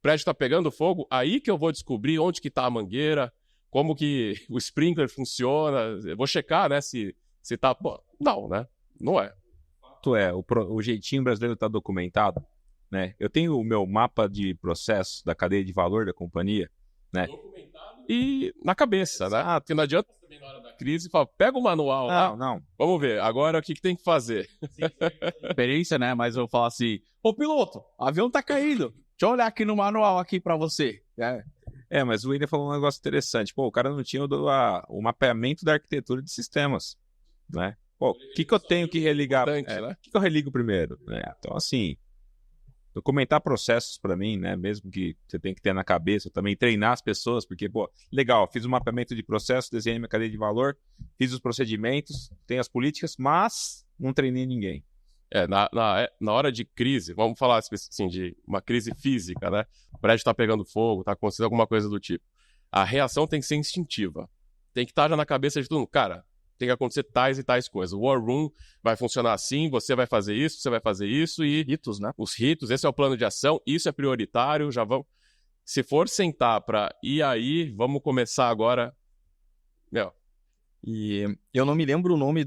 prédio está pegando fogo, aí que eu vou descobrir onde que está a mangueira, como que o sprinkler funciona, eu vou checar, né, se tá... Pô, não, né? Não é. O jeitinho brasileiro está documentado, né? Eu tenho o meu mapa de processo da cadeia de valor da companhia, né? Documentado e na cabeça, né? Porque não adianta também na hora da crise falar, pega o manual lá. Não. Vamos ver, agora o que tem que fazer? Experiência, né? Mas eu falo assim, ô piloto, o avião tá caindo. Deixa eu olhar aqui no manual aqui para você. Mas o William falou um negócio interessante. Pô, o cara não tinha o mapeamento da arquitetura de sistemas, né? Pô, o que eu tenho que religar? Né? O que eu religo primeiro? Então, assim, documentar processos para mim, né? Mesmo que você tem que ter na cabeça, também treinar as pessoas, porque, pô, legal, fiz um mapeamento de processo, desenhei minha cadeia de valor, fiz os procedimentos, tenho as políticas, mas não treinei ninguém. Na hora de crise, vamos falar assim, de uma crise física, né? O prédio tá pegando fogo, tá acontecendo alguma coisa do tipo. A reação tem que ser instintiva. Tem que estar já na cabeça de todo mundo. Cara, tem que acontecer tais e tais coisas. O War Room vai funcionar assim, você vai fazer isso, você vai fazer isso e... Ritos, né? Os ritos, esse é o plano de ação, isso é prioritário, já vamos... Se for sentar pra ir aí, vamos começar agora... E eu não me lembro o nome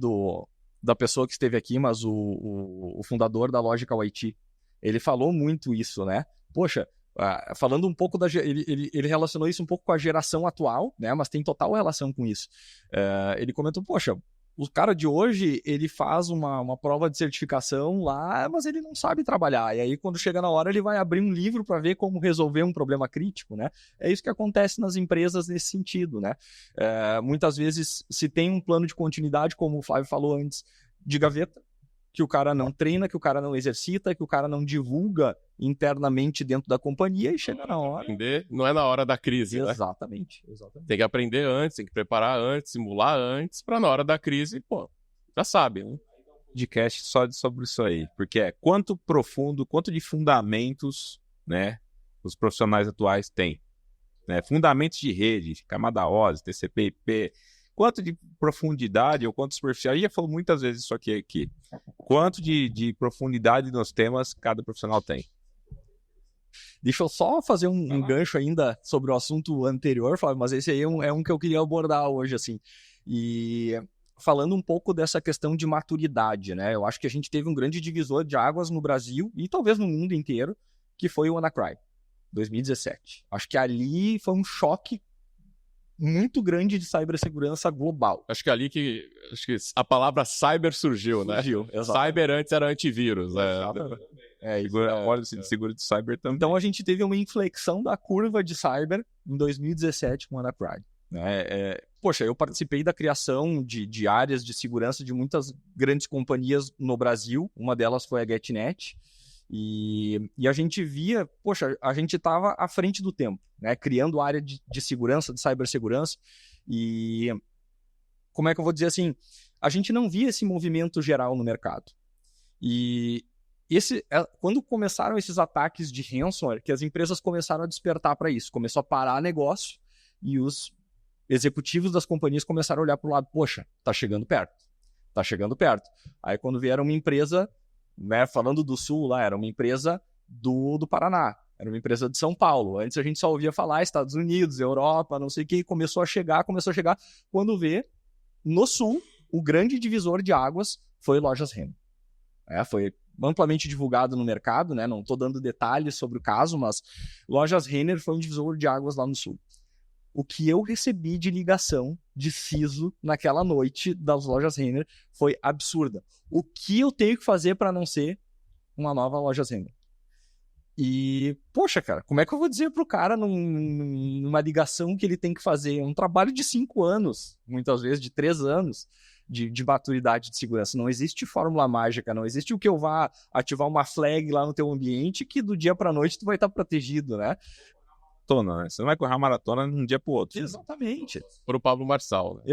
da pessoa que esteve aqui, mas o fundador da Logical IT, ele falou muito isso, né? Poxa, falando um pouco ele relacionou isso um pouco com a geração atual, né? Mas tem total relação com isso. Ele comentou, poxa, o cara de hoje, ele faz uma prova de certificação lá, mas ele não sabe trabalhar. E aí, quando chega na hora, ele vai abrir um livro para ver como resolver um problema crítico, né? É isso que acontece nas empresas nesse sentido, né? Muitas vezes, se tem um plano de continuidade, como o Flávio falou antes, de gaveta, que o cara não treina, que o cara não exercita, que o cara não divulga internamente dentro da companhia e chega na hora. Aprender não é na hora da crise, né? Exatamente. Tem que aprender antes, tem que preparar antes, simular antes, para na hora da crise, pô, já sabe, né? Podcast só sobre isso aí, porque quanto profundo, quanto de fundamentos, né, os profissionais atuais têm, né? Fundamentos de rede, camada OSI, TCP, IP, quanto de profundidade ou quanto superficial, a gente já falou muitas vezes isso aqui, quanto de profundidade nos temas cada profissional tem. Deixa eu só fazer um gancho ainda sobre o assunto anterior, Flávio, mas esse aí é um que eu queria abordar hoje, assim. E falando um pouco dessa questão de maturidade, né? Eu acho que a gente teve um grande divisor de águas no Brasil e talvez no mundo inteiro, que foi o WannaCry, 2017. Acho que ali foi um choque muito grande de cibersegurança global. Acho que ali que a palavra cyber surgiu, né? Cyber antes era antivírus, né? Policy de segurança de cyber também. Então a gente teve uma inflexão da curva de cyber em 2017 com o WannaCry. Poxa, eu participei da criação de áreas de segurança de muitas grandes companhias no Brasil. Uma delas foi a GetNet. E a gente via, poxa, a gente estava à frente do tempo, né? Criando área de segurança, de cibersegurança. E como é que eu vou dizer assim? A gente não via esse movimento geral no mercado. E quando começaram esses ataques de ransomware, que as empresas começaram a despertar para isso, começou a parar negócio e os executivos das companhias começaram a olhar para o lado, poxa, tá chegando perto. Aí quando vieram uma empresa, né, falando do Sul lá, era uma empresa do Paraná, era uma empresa de São Paulo. Antes a gente só ouvia falar Estados Unidos, Europa, não sei o que, começou a chegar, quando vê, no Sul, o grande divisor de águas foi Lojas Renner. Foi amplamente divulgado no mercado, né? Não estou dando detalhes sobre o caso, mas Lojas Renner foi um divisor de águas lá no Sul. O que eu recebi de ligação de CISO naquela noite das Lojas Renner foi absurda. O que eu tenho que fazer para não ser uma nova Lojas Renner? E, poxa, cara, como é que eu vou dizer pro cara numa ligação que ele tem que fazer? É um trabalho de 5 anos, muitas vezes de 3 anos de maturidade de segurança. Não existe fórmula mágica, não existe o que eu vá ativar uma flag lá no teu ambiente que do dia para a noite tu vai estar protegido, né? Né? Você não vai correr uma maratona de um dia pro outro. Exatamente. Por o Pablo Marçal, né?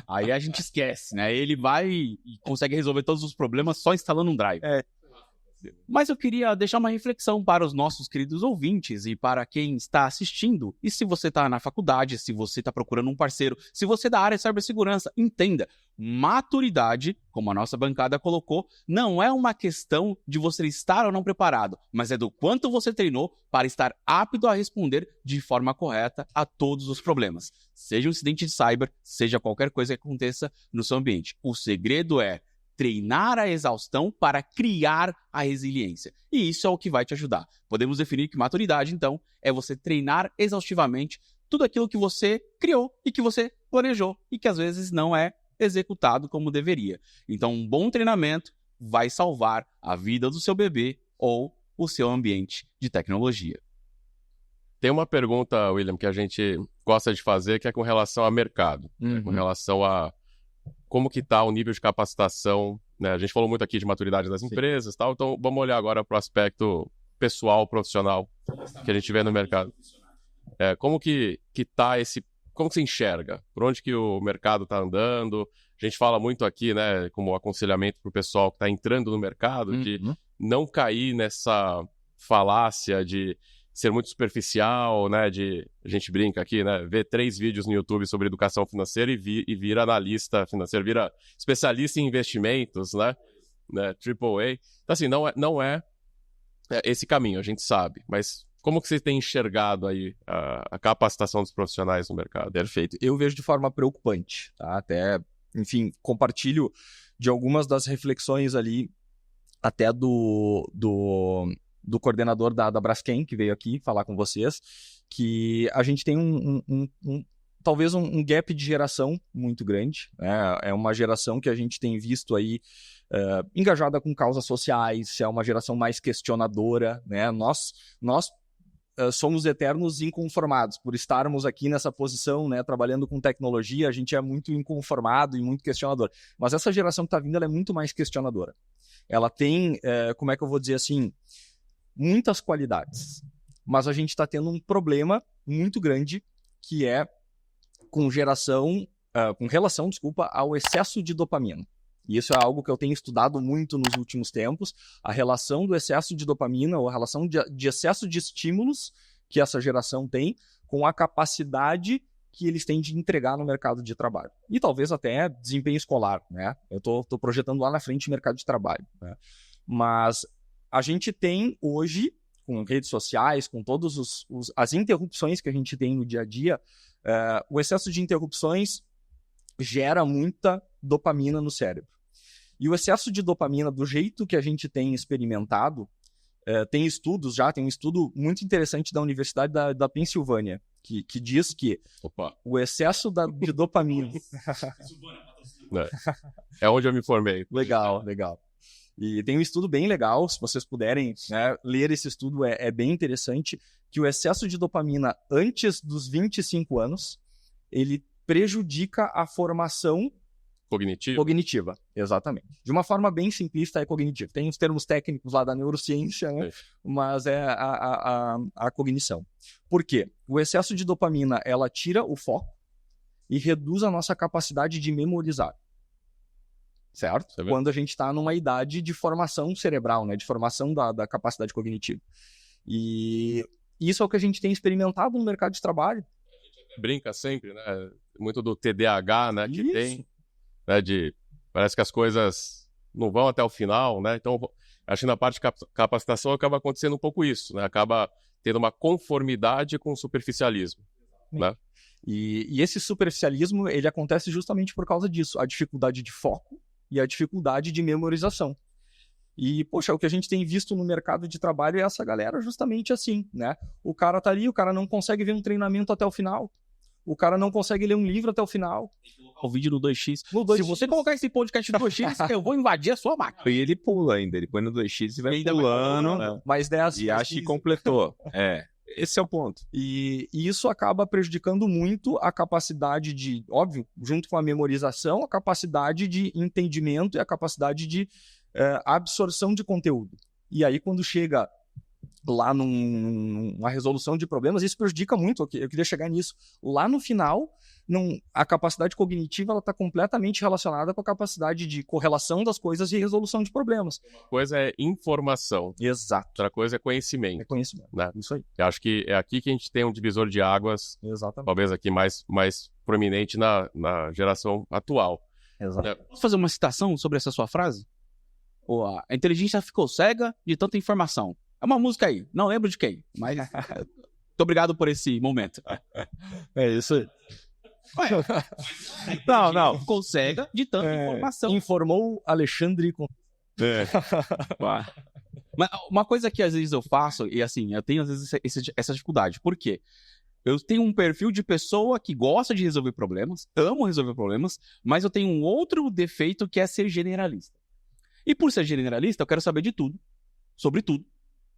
Aí a gente esquece, né? Ele vai e consegue resolver todos os problemas só instalando um drive. Mas eu queria deixar uma reflexão para os nossos queridos ouvintes e para quem está assistindo. E se você está na faculdade, se você está procurando um parceiro, se você é da área de cibersegurança, entenda, maturidade, como a nossa bancada colocou, não é uma questão de você estar ou não preparado, mas é do quanto você treinou para estar apto a responder de forma correta a todos os problemas. Seja um incidente de cyber, seja qualquer coisa que aconteça no seu ambiente. O segredo é treinar a exaustão para criar a resiliência. E isso é o que vai te ajudar. Podemos definir que maturidade, então, é você treinar exaustivamente tudo aquilo que você criou e que você planejou e que às vezes não é executado como deveria. Então, um bom treinamento vai salvar a vida do seu bebê ou o seu ambiente de tecnologia. Tem uma pergunta, William, que a gente gosta de fazer, que é com relação ao mercado, né? Com relação a como que está o nível de capacitação, né? A gente falou muito aqui de maturidade das empresas e tal, então vamos olhar agora para o aspecto pessoal, profissional que a gente vê no mercado. Como que tá como que você enxerga? Por onde que o mercado está andando? A gente fala muito aqui, né, como aconselhamento para o pessoal que está entrando no mercado, de não cair nessa falácia de ser muito superficial, né, a gente brinca aqui, né, ver 3 vídeos no YouTube sobre educação financeira e vira analista financeiro, vira especialista em investimentos, né, AAA. Então, assim, não é esse caminho, a gente sabe, mas como que você tem enxergado aí a capacitação dos profissionais no mercado? Perfeito. Eu vejo de forma preocupante, tá? Até, enfim, compartilho de algumas das reflexões ali, até do do coordenador da Braskem, que veio aqui falar com vocês, que a gente tem talvez um gap de geração muito grande, né? É uma geração que a gente tem visto aí engajada com causas sociais, é uma geração mais questionadora, né? Nós somos eternos inconformados por estarmos aqui nessa posição, né, trabalhando com tecnologia, a gente é muito inconformado e muito questionador. Mas essa geração que está vindo, ela é muito mais questionadora. Ela tem, como é que eu vou dizer assim, muitas qualidades. Mas a gente está tendo um problema muito grande que é com relação ao excesso de dopamina. E isso é algo que eu tenho estudado muito nos últimos tempos, a relação do excesso de dopamina, ou a relação de excesso de estímulos que essa geração tem com a capacidade que eles têm de entregar no mercado de trabalho. E talvez até desempenho escolar, né? Eu estou projetando lá na frente o mercado de trabalho, né? Mas a gente tem hoje, com redes sociais, com todas as interrupções que a gente tem no dia a dia, o excesso de interrupções gera muita dopamina no cérebro. E o excesso de dopamina, do jeito que a gente tem experimentado, tem um estudo muito interessante da Universidade da Pensilvânia, que diz que o excesso de dopamina... É onde eu me formei. Legal. E tem um estudo bem legal, se vocês puderem, né, ler esse estudo, é bem interessante, que o excesso de dopamina antes dos 25 anos, ele prejudica a formação cognitiva, exatamente. De uma forma bem simplista, é cognitivo. Tem os termos técnicos lá da neurociência, né? Mas é a cognição. Por quê? O excesso de dopamina, ela tira o foco e reduz a nossa capacidade de memorizar. Certo? Quando a gente está numa idade de formação cerebral, né? De formação da capacidade cognitiva. E isso é o que a gente tem experimentado no mercado de trabalho. Brinca sempre, né? Muito do TDAH, né? Que tem, né? Parece que as coisas não vão até o final, né? Então, acho que na parte de capacitação acaba acontecendo um pouco isso, né? Acaba tendo uma conformidade com o superficialismo, né? E esse superficialismo, ele acontece justamente por causa disso, a dificuldade de foco e a dificuldade de memorização. E, poxa, o que a gente tem visto no mercado de trabalho é essa galera justamente assim, né? O cara tá ali, o cara não consegue ver um treinamento até o final. O cara não consegue ler um livro até o final. O vídeo no 2x. Se você colocar esse podcast no 2x, eu vou invadir a sua máquina. E ele pula ainda, ele põe no 2x e vai pulando. Mas E acha que completou. Esse é o ponto. E isso acaba prejudicando muito a capacidade de, óbvio, junto com a memorização, a capacidade de entendimento e a capacidade de absorção de conteúdo. E aí, quando chega lá numa resolução de problemas, isso prejudica muito. Eu queria chegar nisso. Lá no final, a capacidade cognitiva está completamente relacionada com a capacidade de correlação das coisas e resolução de problemas. Uma coisa é informação. Exato. Outra coisa é conhecimento. É conhecimento. Né? Isso aí. Eu acho que é aqui que a gente tem um divisor de águas. Exatamente. Talvez aqui mais proeminente na geração atual. Exato. Posso fazer uma citação sobre essa sua frase? A inteligência ficou cega de tanta informação. É uma música aí, não lembro de quem, mas muito obrigado por esse momento. É isso aí. Não. Ficou cega de tanta informação. Informou Alexandre. Mas uma coisa que às vezes eu faço, e assim, eu tenho às vezes essa dificuldade. Por quê? Eu tenho um perfil de pessoa que gosta de resolver problemas, amo resolver problemas, mas eu tenho um outro defeito que é ser generalista. E por ser generalista, eu quero saber de tudo, sobre tudo,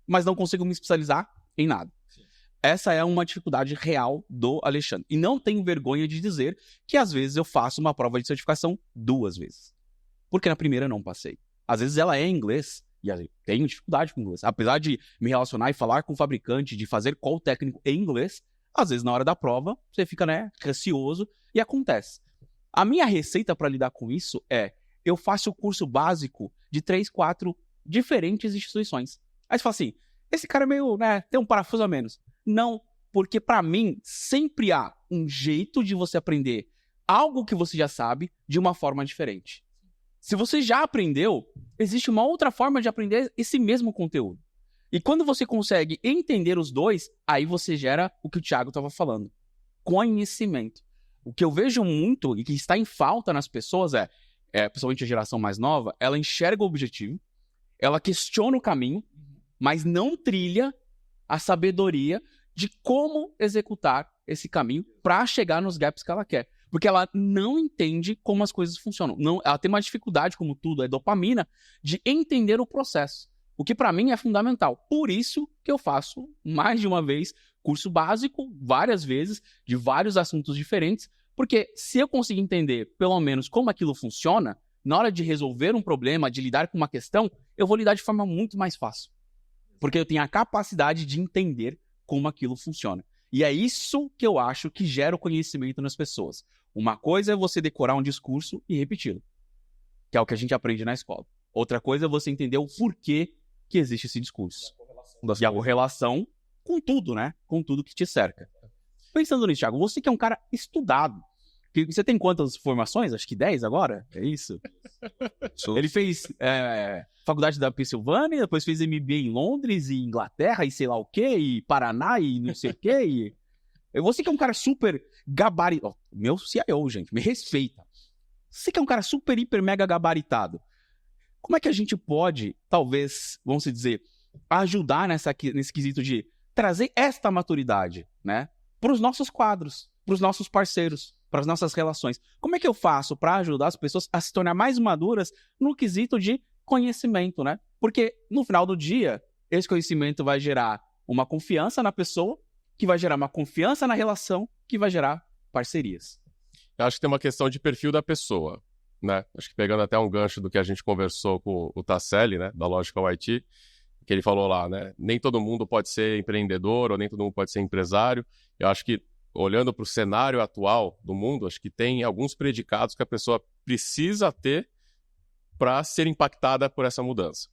mas não consigo me especializar em nada. Sim. Essa é uma dificuldade real do Alexandre. E não tenho vergonha de dizer que às vezes eu faço uma prova de certificação 2 vezes. Porque na primeira eu não passei. Às vezes ela é em inglês, e eu tenho dificuldade com inglês. Apesar de me relacionar e falar com o fabricante, de fazer call técnico em inglês, às vezes na hora da prova você fica, receoso e acontece. A minha receita para lidar com isso é: eu faço o curso básico de 3, 4 diferentes instituições. Aí você fala assim, esse cara é meio, tem um parafuso a menos. Não, porque para mim sempre há um jeito de você aprender algo que você já sabe de uma forma diferente. Se você já aprendeu, existe uma outra forma de aprender esse mesmo conteúdo. E quando você consegue entender os dois, aí você gera o que o Thiago estava falando. Conhecimento. O que eu vejo muito e que está em falta nas pessoas principalmente a geração mais nova, ela enxerga o objetivo, ela questiona o caminho, mas não trilha a sabedoria de como executar esse caminho para chegar nos gaps que ela quer. Porque ela não entende como as coisas funcionam. Não, ela tem uma dificuldade, como tudo é dopamina, de entender o processo. O que para mim é fundamental. Por isso que eu faço, mais de uma vez, curso básico, várias vezes, de vários assuntos diferentes. Porque se eu conseguir entender, pelo menos, como aquilo funciona, na hora de resolver um problema, de lidar com uma questão, eu vou lidar de forma muito mais fácil. Porque eu tenho a capacidade de entender como aquilo funciona. E é isso que eu acho que gera o conhecimento nas pessoas. Uma coisa é você decorar um discurso e repeti-lo, que é o que a gente aprende na escola. Outra coisa é você entender o porquê que existe esse discurso. E a correlação com tudo, né? Com tudo que te cerca. Pensando nisso, Thiago, você que é um cara estudado, você tem quantas formações? Acho que 10 agora? É isso? Ele fez faculdade da Pensilvânia, depois fez MBA em Londres, e Inglaterra, e sei lá o quê, e Paraná, e não sei o quê. Você que é um cara super gabaritado. Meu CIO, gente, me respeita. Você que é um cara super, hiper, mega gabaritado. Como é que a gente pode, talvez, vamos dizer, ajudar nesse quesito de trazer esta maturidade, né, para os nossos quadros, para os nossos parceiros, para as nossas relações? Como é que eu faço para ajudar as pessoas a se tornar mais maduras no quesito de conhecimento, né? Porque no final do dia, esse conhecimento vai gerar uma confiança na pessoa, que vai gerar uma confiança na relação, que vai gerar parcerias. Eu acho que tem uma questão de perfil da pessoa, né? Acho que pegando até um gancho do que a gente conversou com o Tasselli, né, da Logical IT, que ele falou lá, né? Nem todo mundo pode ser empreendedor ou nem todo mundo pode ser empresário. Eu acho que, olhando para o cenário atual do mundo, acho que tem alguns predicados que a pessoa precisa ter para ser impactada por essa mudança.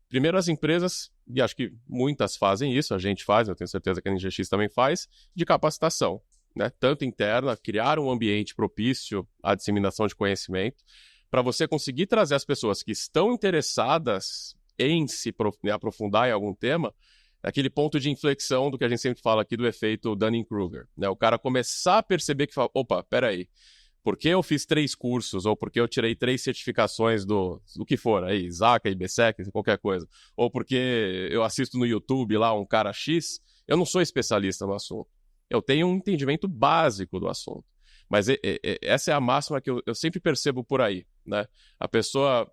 Primeiro, as empresas, e acho que muitas fazem isso, a gente faz, eu tenho certeza que a NGX também faz, de capacitação, né? Tanto interna, criar um ambiente propício à disseminação de conhecimento, para você conseguir trazer as pessoas que estão interessadas em se aprofundar em algum tema, aquele ponto de inflexão do que a gente sempre fala aqui do efeito Dunning-Kruger, né? O cara começar a perceber que fala, opa, peraí, porque eu fiz 3 cursos, ou porque eu tirei 3 certificações do que for, aí, ISACA, IBSEC, qualquer coisa, ou porque eu assisto no YouTube lá um cara X, eu não sou especialista no assunto. Eu tenho um entendimento básico do assunto. Mas essa é a máxima que eu sempre percebo por aí, né? A pessoa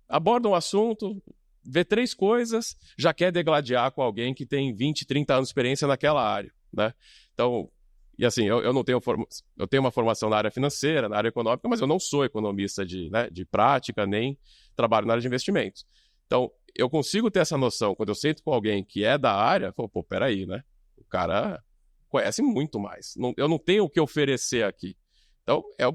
aborda um assunto, vê 3 coisas, já quer degladiar com alguém que tem 20, 30 anos de experiência naquela área, né? Então, e assim, eu não tenho eu tenho uma formação na área financeira, na área econômica, mas eu não sou economista de prática, nem trabalho na área de investimentos. Então, eu consigo ter essa noção, quando eu sento com alguém que é da área, eu falo, pô, peraí, né? O cara conhece muito mais. Eu não tenho o que oferecer aqui. Então, é a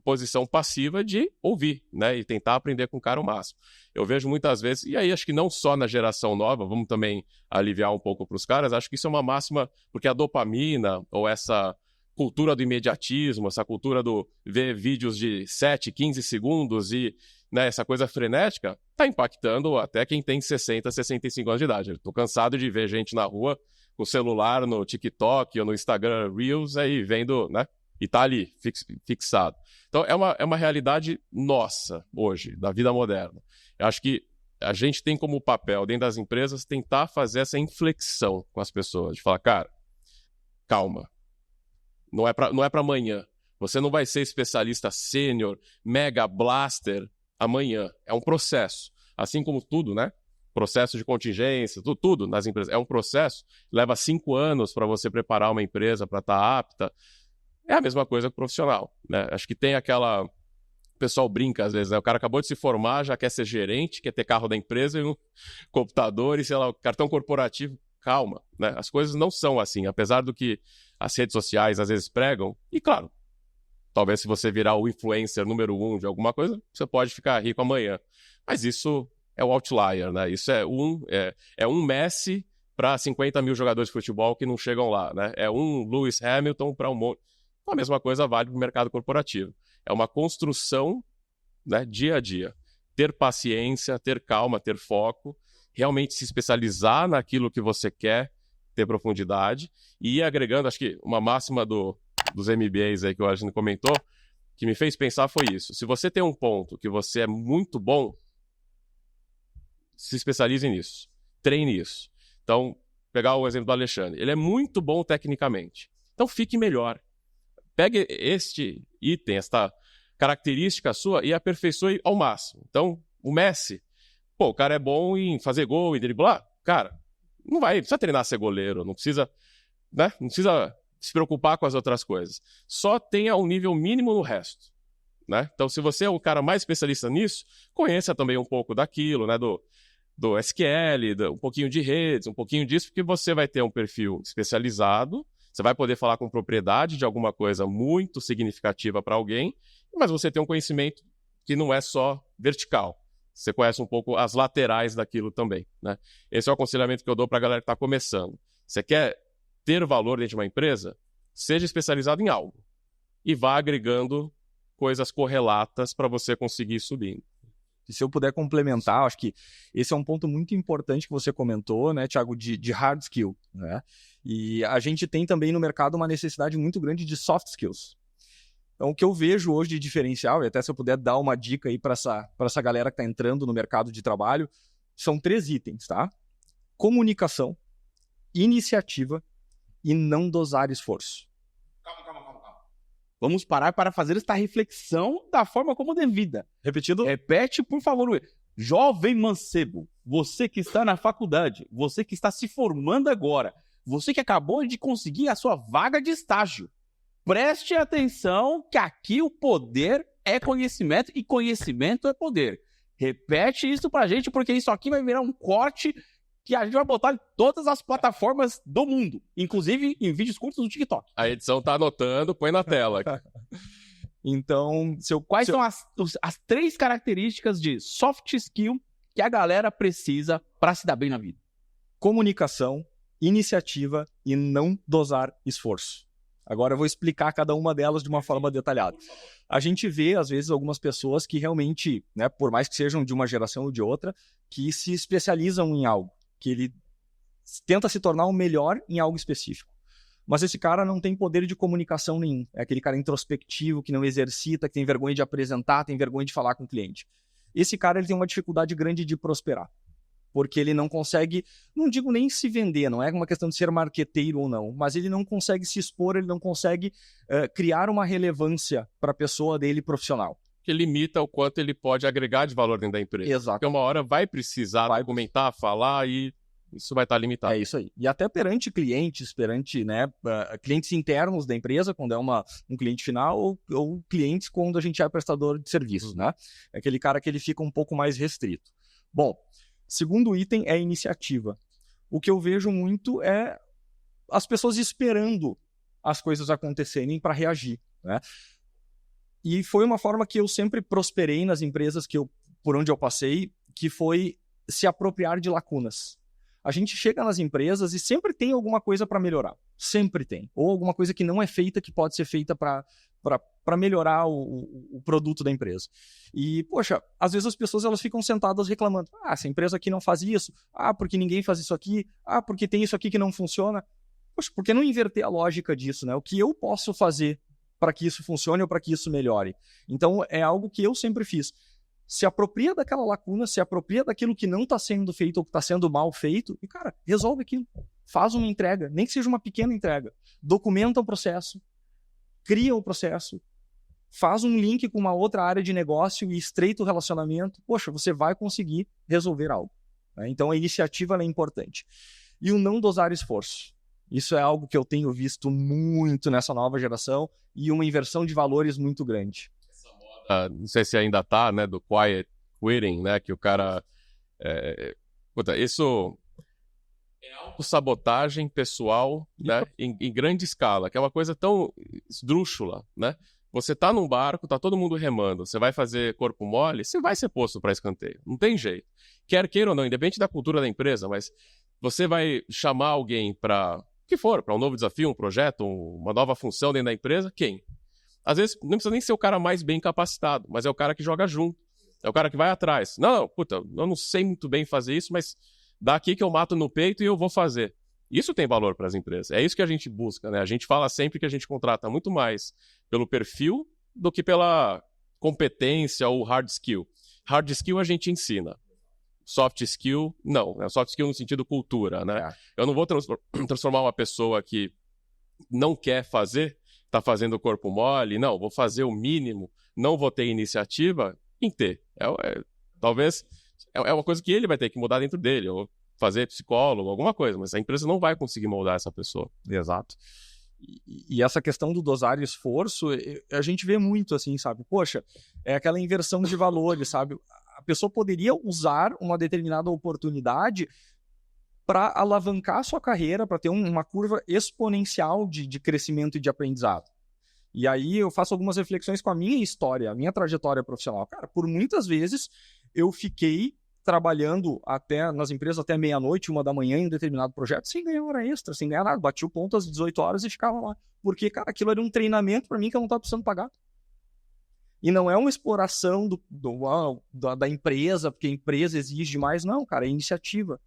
posição passiva de ouvir, né? E tentar aprender com o cara o máximo. Eu vejo muitas vezes, e aí acho que não só na geração nova, vamos também aliviar um pouco para os caras, acho que isso é uma máxima, porque a dopamina, ou essa cultura do imediatismo, essa cultura do ver vídeos de 7, 15 segundos e, né, essa coisa frenética, está impactando até quem tem 60, 65 anos de idade. Estou cansado de ver gente na rua com o celular no TikTok ou no Instagram Reels, aí vendo, né? E tá ali, fixado. Então, é uma realidade nossa, hoje, da vida moderna. Eu acho que a gente tem como papel, dentro das empresas, tentar fazer essa inflexão com as pessoas. De falar, cara, calma. Não é para amanhã. Você não vai ser especialista sênior, mega blaster amanhã. É um processo. Assim como tudo, né? Processo de contingência, tudo nas empresas. É um processo. Leva 5 anos para você preparar uma empresa para estar apta. É a mesma coisa que o profissional, né? Acho que tem aquela... O pessoal brinca às vezes, né? O cara acabou de se formar, já quer ser gerente, quer ter carro da empresa e um computador e, sei lá, cartão corporativo. Calma, né? As coisas não são assim. Apesar do que as redes sociais às vezes pregam. E, claro, talvez se você virar o influencer número 1 de alguma coisa, você pode ficar rico amanhã. Mas isso é o outlier, né? Isso é um Messi para 50 mil jogadores de futebol que não chegam lá, né? É um Lewis Hamilton para um monte. A mesma coisa vale para o mercado corporativo. É uma construção, né, dia a dia. Ter paciência, ter calma, ter foco, realmente se especializar naquilo que você quer, ter profundidade e ir agregando. Acho que uma máxima dos MBAs aí que o Argino comentou, que me fez pensar foi isso. Se você tem um ponto que você é muito bom, se especialize nisso. treine isso. Então, pegar o exemplo do Alexandre. Ele é muito bom tecnicamente. Então, fique melhor. Pegue este item, esta característica sua e aperfeiçoe ao máximo. Então, o Messi, o cara é bom em fazer gol e driblar. Cara, não precisa treinar a ser goleiro, não precisa, né? Não precisa se preocupar com as outras coisas. Só tenha um nível mínimo no resto, né? Então, se você é o cara mais especialista nisso, conheça também um pouco daquilo, né? Do SQL, um pouquinho de redes, um pouquinho disso, porque você vai ter um perfil especializado, você vai poder falar com propriedade de alguma coisa muito significativa para alguém, mas você tem um conhecimento que não é só vertical. Você conhece um pouco as laterais daquilo também, né? Esse é o aconselhamento que eu dou para a galera que está começando. Você quer ter valor dentro de uma empresa? Seja especializado em algo e vá agregando coisas correlatas para você conseguir subir. E se eu puder complementar, acho que esse é um ponto muito importante que você comentou, né, Thiago, de hard skill, né? E a gente tem também no mercado uma necessidade muito grande de soft skills. Então, o que eu vejo hoje de diferencial, e até se eu puder dar uma dica aí para essa galera que está entrando no mercado de trabalho, são 3 itens, tá? Comunicação, iniciativa e não dosar esforço. Calma. Vamos parar para fazer esta reflexão da forma como devida. Repetido? Repete, por favor. Jovem mancebo, você que está na faculdade, você que está se formando agora, você que acabou de conseguir a sua vaga de estágio, preste atenção que aqui o poder é conhecimento e conhecimento é poder. Repete isso pra gente, porque isso aqui vai virar um corte que a gente vai botar em todas as plataformas do mundo, inclusive em vídeos curtos do TikTok. A edição tá anotando, põe na tela. Então, Quais são as 3 características de soft skill que a galera precisa para se dar bem na vida? Comunicação, iniciativa e não dosar esforço. Agora eu vou explicar cada uma delas de uma forma detalhada. A gente vê, às vezes, algumas pessoas que realmente, né, por mais que sejam de uma geração ou de outra, que se especializam em algo, que ele tenta se tornar o melhor em algo específico. Mas esse cara não tem poder de comunicação nenhum. É aquele cara introspectivo, que não exercita, que tem vergonha de apresentar, tem vergonha de falar com o cliente. Esse cara ele tem uma dificuldade grande de prosperar. Porque ele não consegue, não digo nem se vender, não é uma questão de ser marqueteiro ou não, mas ele não consegue se expor, ele não consegue criar uma relevância para a pessoa dele profissional. Que limita o quanto ele pode agregar de valor dentro da empresa. Exato. Porque uma hora vai precisar documentar, falar e isso vai estar limitado. É isso aí. E até perante clientes, né, clientes internos da empresa, quando é um cliente final, ou clientes quando a gente é prestador de serviços, né? É aquele cara que ele fica um pouco mais restrito. Bom, segundo item é iniciativa. O que eu vejo muito é as pessoas esperando as coisas acontecerem para reagir, né? E foi uma forma que eu sempre prosperei nas empresas por onde eu passei, que foi se apropriar de lacunas. A gente chega nas empresas e sempre tem alguma coisa para melhorar. Sempre tem. Ou alguma coisa que não é feita, que pode ser feita para melhorar o produto da empresa. E, poxa, às vezes as pessoas elas ficam sentadas reclamando. Ah, essa empresa aqui não faz isso. Ah, porque ninguém faz isso aqui. Ah, porque tem isso aqui que não funciona. Poxa, por que não inverter a lógica disso, né? O que eu posso fazer para que isso funcione ou para que isso melhore? Então, é algo que eu sempre fiz. Se apropria daquela lacuna, se apropria daquilo que não está sendo feito ou que está sendo mal feito e, cara, resolve aquilo. Faz uma entrega, nem que seja uma pequena entrega. Documenta o processo, cria o processo, faz um link com uma outra área de negócio e estreita o relacionamento. Poxa, você vai conseguir resolver algo, né? Então, a iniciativa ela é importante. E o não dosar esforço. Isso é algo que eu tenho visto muito nessa nova geração e uma inversão de valores muito grande. Não sei se ainda tá, né, do quiet quitting, né, que o cara... isso é autossabotagem pessoal, né, em grande escala, que é uma coisa tão esdrúxula, né? Você tá num barco, tá todo mundo remando, você vai fazer corpo mole, você vai ser posto para escanteio, não tem jeito. Quer queira ou não, independente da cultura da empresa, mas você vai chamar alguém para um novo desafio, um projeto, uma nova função dentro da empresa, quem? Às vezes não precisa nem ser o cara mais bem capacitado, mas é o cara que joga junto. É o cara que vai atrás. Não, eu não sei muito bem fazer isso, mas daqui que eu mato no peito e eu vou fazer. Isso tem valor para as empresas. É isso que a gente busca, né? A gente fala sempre que a gente contrata muito mais pelo perfil do que pela competência ou hard skill. Hard skill a gente ensina. soft skill, não. Soft skill no sentido cultura, né? Eu não vou transformar uma pessoa que não quer fazer, está fazendo o corpo mole, não, vou fazer o mínimo, não vou ter iniciativa, em ter. Talvez é uma coisa que ele vai ter que mudar dentro dele, ou fazer psicólogo, alguma coisa, mas a empresa não vai conseguir moldar essa pessoa. Exato. E essa questão do dosar e esforço, a gente vê muito assim, sabe? Poxa, é aquela inversão de valores, sabe? A pessoa poderia usar uma determinada oportunidade para alavancar a sua carreira, para ter uma curva exponencial de crescimento e de aprendizado. E aí eu faço algumas reflexões com a minha história, a minha trajetória profissional. Cara, por muitas vezes eu fiquei trabalhando nas empresas até meia-noite, 1 da manhã em um determinado projeto, sem ganhar hora extra, sem ganhar nada. Bati o ponto às 18 horas e ficava lá. Porque, cara, aquilo era um treinamento para mim que eu não estava precisando pagar. E não é uma exploração da empresa, porque a empresa exige mais. Não, cara, é iniciativa.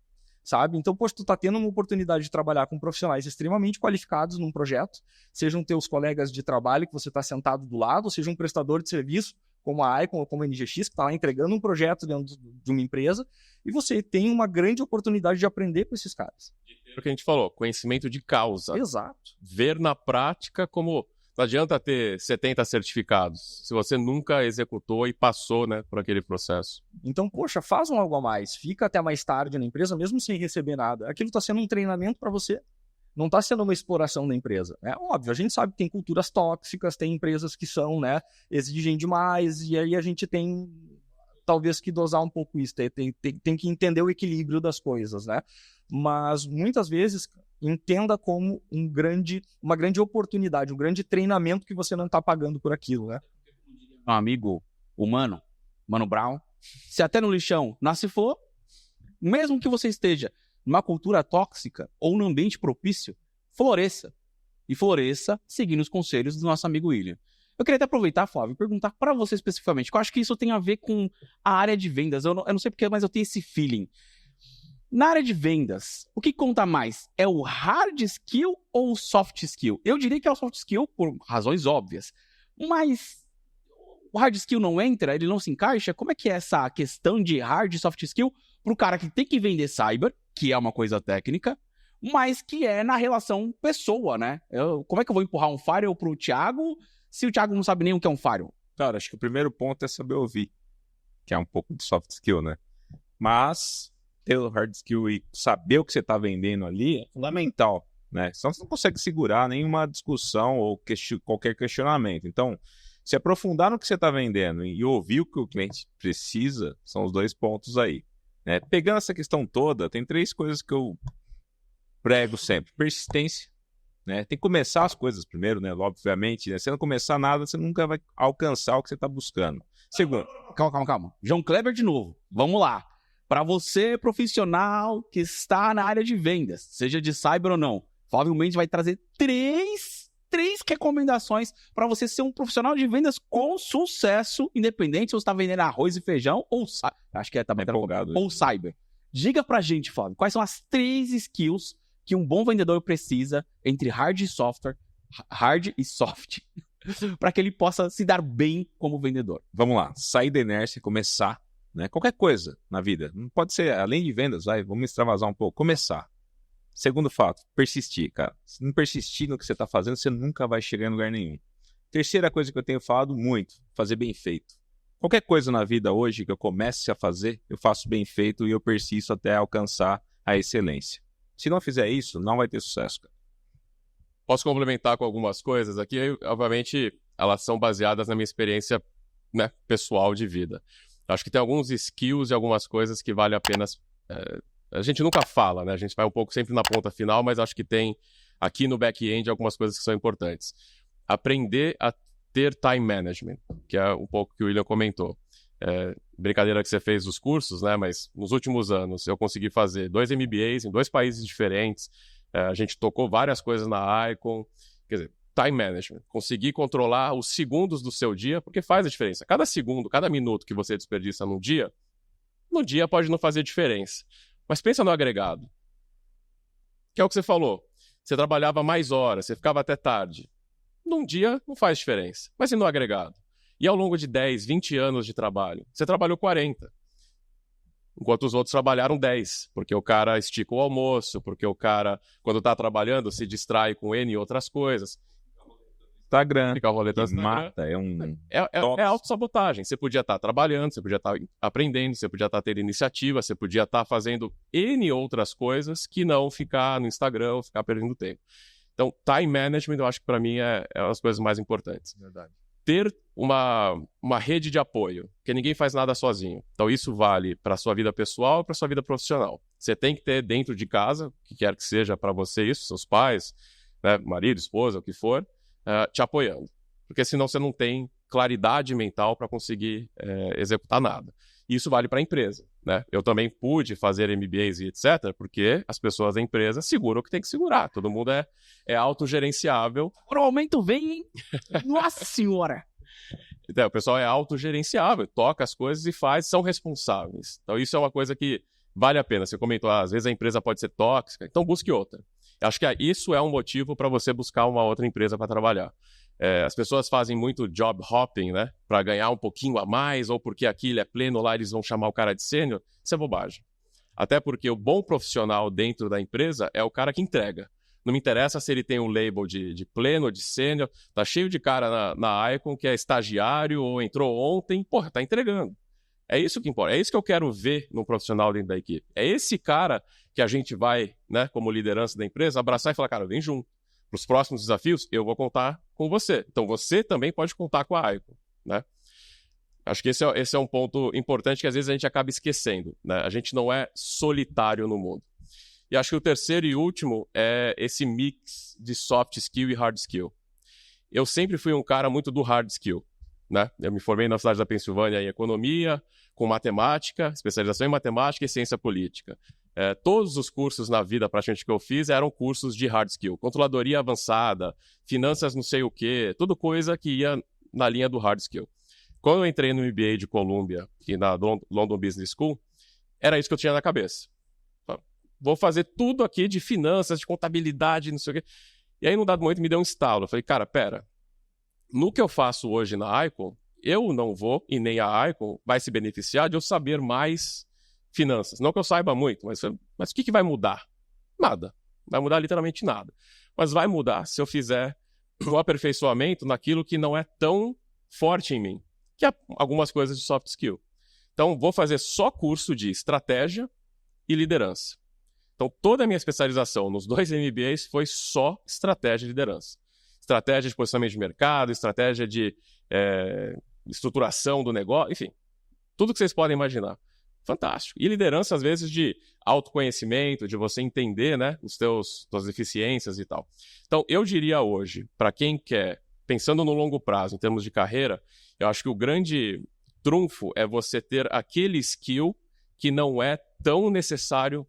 Sabe? Então, poxa, tu tá tendo uma oportunidade de trabalhar com profissionais extremamente qualificados num projeto, sejam teus colegas de trabalho que você está sentado do lado, ou seja um prestador de serviço, como a Icon ou como a NGX, que está lá entregando um projeto dentro de uma empresa, e você tem uma grande oportunidade de aprender com esses caras. É o que a gente falou, conhecimento de causa. Exato. Ver na prática como... Não adianta ter 70 certificados se você nunca executou e passou, né, por aquele processo. Então, poxa, faz algo a mais. Fica até mais tarde na empresa, mesmo sem receber nada. Aquilo está sendo um treinamento para você. Não está sendo uma exploração da empresa. É óbvio, a gente sabe que tem culturas tóxicas, tem empresas que são, né, exigem demais, e aí a gente tem, talvez, que dosar um pouco isso. Tem que entender o equilíbrio das coisas, né? Mas, muitas vezes... entenda como uma grande oportunidade, um grande treinamento que você não está pagando por aquilo, né? Um amigo, o Mano Brown, se até no lixão nasce flor, mesmo que você esteja numa cultura tóxica ou num ambiente propício, floresça. E floresça seguindo os conselhos do nosso amigo William. Eu queria até aproveitar, Flávio, e perguntar para você especificamente, que eu acho que isso tem a ver com a área de vendas. Eu não sei porquê, mas eu tenho esse feeling. Na área de vendas, o que conta mais? É o hard skill ou o soft skill? Eu diria que é o soft skill por razões óbvias. Mas o hard skill não entra? Ele não se encaixa? Como é que é essa questão de hard e soft skill para o cara que tem que vender cyber, que é uma coisa técnica, mas que é na relação pessoa, né? Como é que eu vou empurrar um firewall para o Thiago se o Thiago não sabe nem o que é um firewall? Cara, acho que o primeiro ponto é saber ouvir, que é um pouco de soft skill, né? Mas... ter o hard skill e saber o que você está vendendo ali é fundamental, né? Senão você não consegue segurar nenhuma discussão ou qualquer questionamento. Então, se aprofundar no que você está vendendo e ouvir o que o cliente precisa, são os 2 pontos aí, né? Pegando essa questão toda, tem 3 coisas que eu prego sempre. Persistência, né? Tem que começar as coisas primeiro, né? Obviamente, né? Se não começar nada, você nunca vai alcançar o que você está buscando. Segundo... Calma. João Kleber de novo. Vamos lá. Para você, profissional que está na área de vendas, seja de cyber ou não, Flávio Mendes vai trazer três recomendações para você ser um profissional de vendas com sucesso, independente se você está vendendo arroz e feijão ou acho que ou cyber. Diga pra gente, Flávio, quais são as 3 skills que um bom vendedor precisa entre hard e soft, para que ele possa se dar bem como vendedor. Vamos lá, sair da inércia e começar. Né? Qualquer coisa na vida. Não pode ser, além de vendas, vamos extravasar um pouco. Começar. Segundo fato, persistir, cara. Se não persistir no que você está fazendo, você nunca vai chegar em lugar nenhum. Terceira coisa que eu tenho falado muito, fazer bem feito. Qualquer coisa na vida hoje que eu comece a fazer, eu faço bem feito e eu persisto até alcançar a excelência. Se não fizer isso, não vai ter sucesso, cara. Posso complementar com algumas coisas aqui? Obviamente, elas são baseadas na minha experiência, né, pessoal de vida. Acho que tem alguns skills e algumas coisas que vale a pena... a gente nunca fala, né? A gente vai um pouco sempre na ponta final, mas acho que tem aqui no back-end algumas coisas que são importantes. Aprender a ter time management, que é um pouco que o William comentou. Brincadeira que você fez dos cursos, né? Mas nos últimos anos eu consegui fazer 2 MBAs em 2 países diferentes. A gente tocou várias coisas na Icon. Quer dizer, time management, conseguir controlar os segundos do seu dia, porque faz a diferença. Cada segundo, cada minuto que você desperdiça no dia pode não fazer diferença. Mas pensa no agregado. Que é o que você falou. Você trabalhava mais horas, você ficava até tarde. Num dia não faz diferença. Mas e no agregado? E ao longo de 10, 20 anos de trabalho? Você trabalhou 40. enquanto os outros trabalharam 10, porque o cara estica o almoço, porque o cara, quando está trabalhando, se distrai com N e outras coisas. Instagram, Fica a roleta que mata, é autossabotagem. Você podia estar trabalhando, você podia estar aprendendo, você podia estar tendo iniciativa, você podia estar fazendo N outras coisas que não ficar no Instagram ou ficar perdendo tempo. Então, time management, eu acho que para mim é uma das coisas mais importantes. Verdade. Ter uma rede de apoio, porque ninguém faz nada sozinho. Então, isso vale para a sua vida pessoal e para a sua vida profissional. Você tem que ter dentro de casa, o que quer que seja para você isso, seus pais, né, marido, esposa, o que for, te apoiando. Porque senão você não tem claridade mental para conseguir executar nada. E isso vale para a empresa, né? Eu também pude fazer MBAs e etc., porque as pessoas da empresa seguram o que tem que segurar. Todo mundo é autogerenciável. O aumento vem, hein? Nossa senhora! Então, o pessoal é autogerenciável, toca as coisas e faz, são responsáveis. Então, isso é uma coisa que vale a pena. Você comentou, às vezes a empresa pode ser tóxica, então busque outra. Acho que isso é um motivo para você buscar uma outra empresa para trabalhar. As pessoas fazem muito job hopping, né? Para ganhar um pouquinho a mais, ou porque aquilo é pleno, lá eles vão chamar o cara de sênior. Isso é bobagem. Até porque o bom profissional dentro da empresa é o cara que entrega. Não me interessa se ele tem um label de pleno, de sênior. Tá cheio de cara na Icon que é estagiário ou entrou ontem. Porra, tá entregando. É isso que importa. É isso que eu quero ver num profissional dentro da equipe. É esse cara que a gente vai, né, como liderança da empresa, abraçar e falar, cara, vem junto. Para os próximos desafios, eu vou contar com você. Então, você também pode contar com a Icon, né? Acho que esse é um ponto importante que às vezes a gente acaba esquecendo, né? A gente não é solitário no mundo. E acho que o terceiro e último é esse mix de soft skill e hard skill. Eu sempre fui um cara muito do hard skill, né? Eu me formei na cidade da Pensilvânia em economia, com matemática, especialização em matemática e ciência política. Todos os cursos na vida praticamente que eu fiz eram cursos de hard skill. Controladoria avançada, finanças não sei o quê, tudo coisa que ia na linha do hard skill. Quando eu entrei no MBA de Columbia e na London Business School, era isso que eu tinha na cabeça. Vou fazer tudo aqui de finanças, de contabilidade, não sei o quê. E aí, num dado momento, me deu um estalo. Eu falei, cara, pera, no que eu faço hoje na Icon, eu não vou, e nem a Icon vai se beneficiar de eu saber mais finanças. Não que eu saiba muito, mas o que vai mudar? Nada. Vai mudar literalmente nada. Mas vai mudar se eu fizer o aperfeiçoamento naquilo que não é tão forte em mim, que é algumas coisas de soft skill. Então, vou fazer só curso de estratégia e liderança. Então, toda a minha especialização nos 2 MBAs foi só estratégia e liderança. Estratégia de posicionamento de mercado, estratégia de estruturação do negócio, enfim, tudo que vocês podem imaginar. Fantástico. E liderança, às vezes, de autoconhecimento, de você entender, né, suas deficiências e tal. Então, eu diria hoje, para quem quer, pensando no longo prazo, em termos de carreira, eu acho que o grande trunfo é você ter aquele skill que não é tão necessário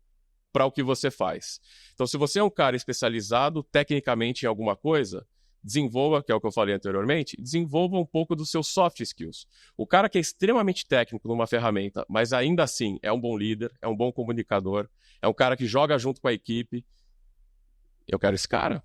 para o que você faz. Então, se você é um cara especializado tecnicamente em alguma coisa, desenvolva, que é o que eu falei anteriormente, desenvolva um pouco dos seus soft skills. O cara que é extremamente técnico numa ferramenta, mas ainda assim é um bom líder, é um bom comunicador, é um cara que joga junto com a equipe, eu quero esse cara.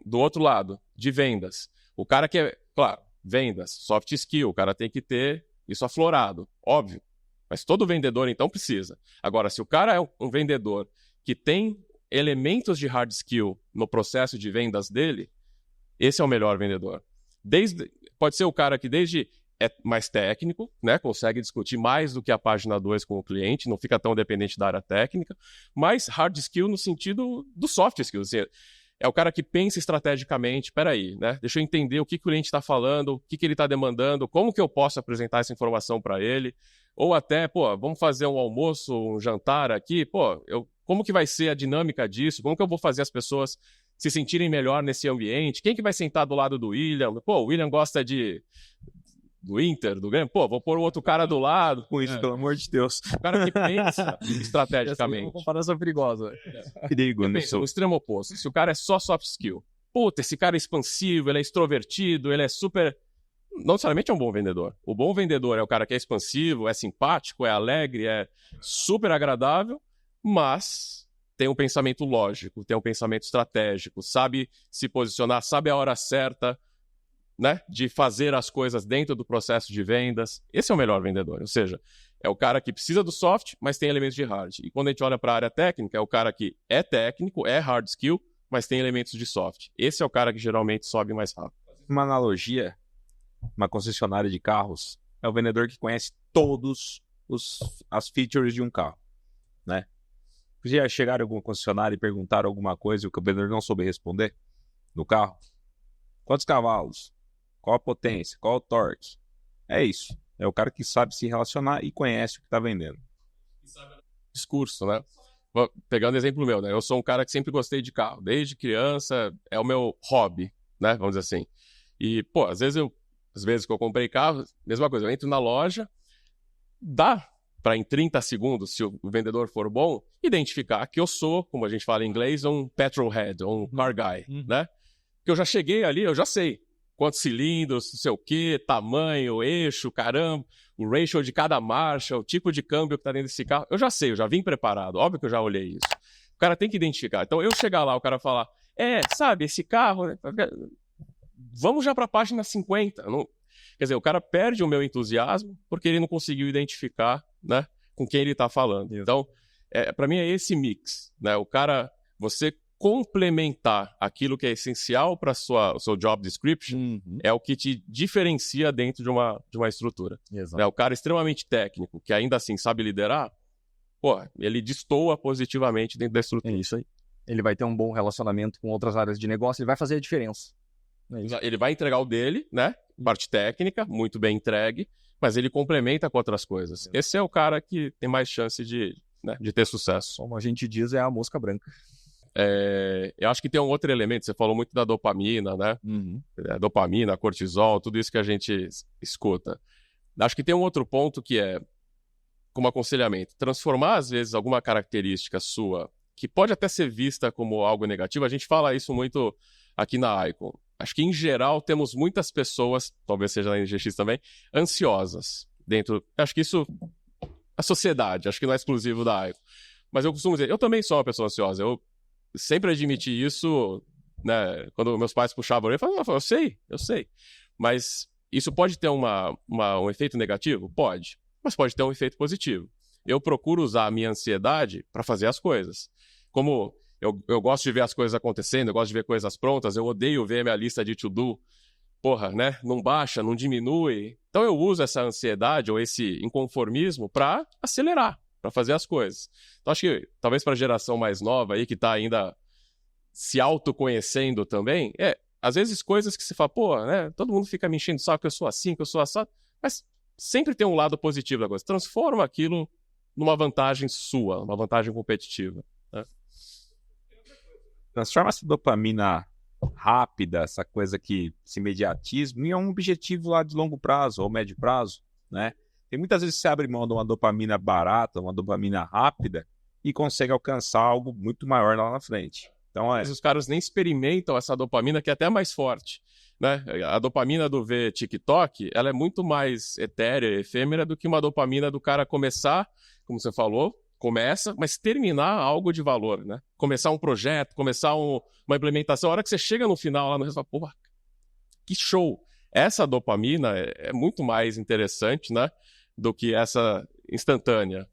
Do outro lado, de vendas, o cara que é, claro, vendas, soft skill, o cara tem que ter isso aflorado, óbvio, mas todo vendedor então precisa. Agora, se o cara é um vendedor que tem elementos de hard skill no processo de vendas dele, esse é o melhor vendedor. Pode ser o cara que desde é mais técnico, né, consegue discutir mais do que a página 2 com o cliente, não fica tão dependente da área técnica, mas hard skill no sentido do soft skill. É o cara que pensa estrategicamente, peraí, né? Deixa eu entender o que o cliente está falando, o que ele está demandando, como que eu posso apresentar essa informação para ele, ou até, vamos fazer um almoço, um jantar aqui, como que vai ser a dinâmica disso? Como que eu vou fazer as pessoas se sentirem melhor nesse ambiente? Quem que vai sentar do lado do William? O William gosta do Inter, do Grêmio. Vou pôr o outro cara do lado. Com isso, pelo amor de Deus. O cara que pensa estrategicamente. Uma comparação perigosa. Perigo, né? No extremo oposto. Se o cara é só soft skill, esse cara é expansivo, ele é extrovertido, ele é super... Não necessariamente é um bom vendedor. O bom vendedor é o cara que é expansivo, é simpático, é alegre, é super agradável, mas tem um pensamento lógico, tem um pensamento estratégico, sabe se posicionar, sabe a hora certa, né, de fazer as coisas dentro do processo de vendas. Esse é o melhor vendedor. Ou seja, É o cara que precisa do soft, mas tem elementos de hard. E quando a gente olha para a área técnica, é o cara que é técnico, é hard skill, mas tem elementos de soft. Esse é o cara que geralmente sobe mais rápido. Uma analogia, uma concessionária de carros, é o vendedor que conhece todos as features de um carro, né? Já chegaram em alguma concessionária e perguntaram alguma coisa e o vendedor não soube responder no carro? Quantos cavalos? Qual a potência? Qual o torque? É isso. É o cara que sabe se relacionar e conhece o que está vendendo. Discurso, né? Pegando exemplo meu, né? Eu sou um cara que sempre gostei de carro. Desde criança, é o meu hobby, né? Vamos dizer assim. E, pô, às vezes que eu comprei carro, mesma coisa. Eu entro na loja, dá para em 30 segundos, se o vendedor for bom, identificar que eu sou, como a gente fala em inglês, um petrolhead, um car guy, né? Que eu já cheguei ali, eu já sei quantos cilindros, não sei o quê, tamanho, eixo, caramba, o ratio de cada marcha, o tipo de câmbio que tá dentro desse carro. Eu já sei, eu já vim preparado. Óbvio que eu já olhei isso. O cara tem que identificar. Então, eu chegar lá, o cara falar, sabe, esse carro... Vamos já para a página 50. Não... Quer dizer, o cara perde o meu entusiasmo porque ele não conseguiu identificar, né, com quem ele está falando. Então, para mim é esse mix, né? O cara, você complementar aquilo que é essencial para o seu job description é o que te diferencia dentro de uma estrutura. Né? O cara extremamente técnico, que ainda assim sabe liderar, pô, ele destoa positivamente dentro da estrutura. É isso aí. Ele vai ter um bom relacionamento com outras áreas de negócio, ele vai fazer a diferença. Ele vai entregar o dele, né? Parte técnica, muito bem entregue, mas ele complementa com outras coisas. Esse é o cara que tem mais chance de ter sucesso. Como a gente diz, é a mosca branca. Eu acho que tem um outro elemento, você falou muito da dopamina, né? Dopamina, cortisol, tudo isso que a gente escuta. Acho que tem um outro ponto que é, como aconselhamento, transformar às vezes alguma característica sua, que pode até ser vista como algo negativo, a gente fala isso muito aqui na Icon. Acho que, em geral, temos muitas pessoas, talvez seja na NGX também, ansiosas dentro... Acho que isso... A sociedade, acho que não é exclusivo da Icon. Mas eu costumo dizer, eu também sou uma pessoa ansiosa. Eu sempre admiti isso, né? Quando meus pais puxavam, eu falava, eu sei. Mas isso pode ter um efeito negativo? Pode. Mas pode ter um efeito positivo. Eu procuro usar a minha ansiedade para fazer as coisas. Como... Eu gosto de ver as coisas acontecendo, eu gosto de ver coisas prontas, eu odeio ver minha lista de to-do, né? Não baixa, não diminui. Então eu uso essa ansiedade ou esse inconformismo para acelerar, para fazer as coisas. Então acho que talvez para a geração mais nova aí, que está ainda se autoconhecendo também, às vezes coisas que se fala, né? Todo mundo fica me enchendo o saco que eu sou assim, que eu sou assado, mas sempre tem um lado positivo da coisa. Transforma aquilo numa vantagem sua, uma vantagem competitiva. Né? Transforma essa dopamina rápida, essa coisa que esse imediatismo, em um objetivo lá de longo prazo ou médio prazo, né? Tem muitas vezes que você abre mão de uma dopamina barata, uma dopamina rápida e consegue alcançar algo muito maior lá na frente. Então, Mas os caras nem experimentam essa dopamina que é até mais forte, né? A dopamina do ver TikTok, ela é muito mais etérea, efêmera do que uma dopamina do cara começar, como você falou, começa, mas terminar algo de valor, né? Começar um projeto, começar uma implementação. A hora que você chega no final, lá no resultado, porra, que show! Essa dopamina é muito mais interessante, né? Do que essa instantânea.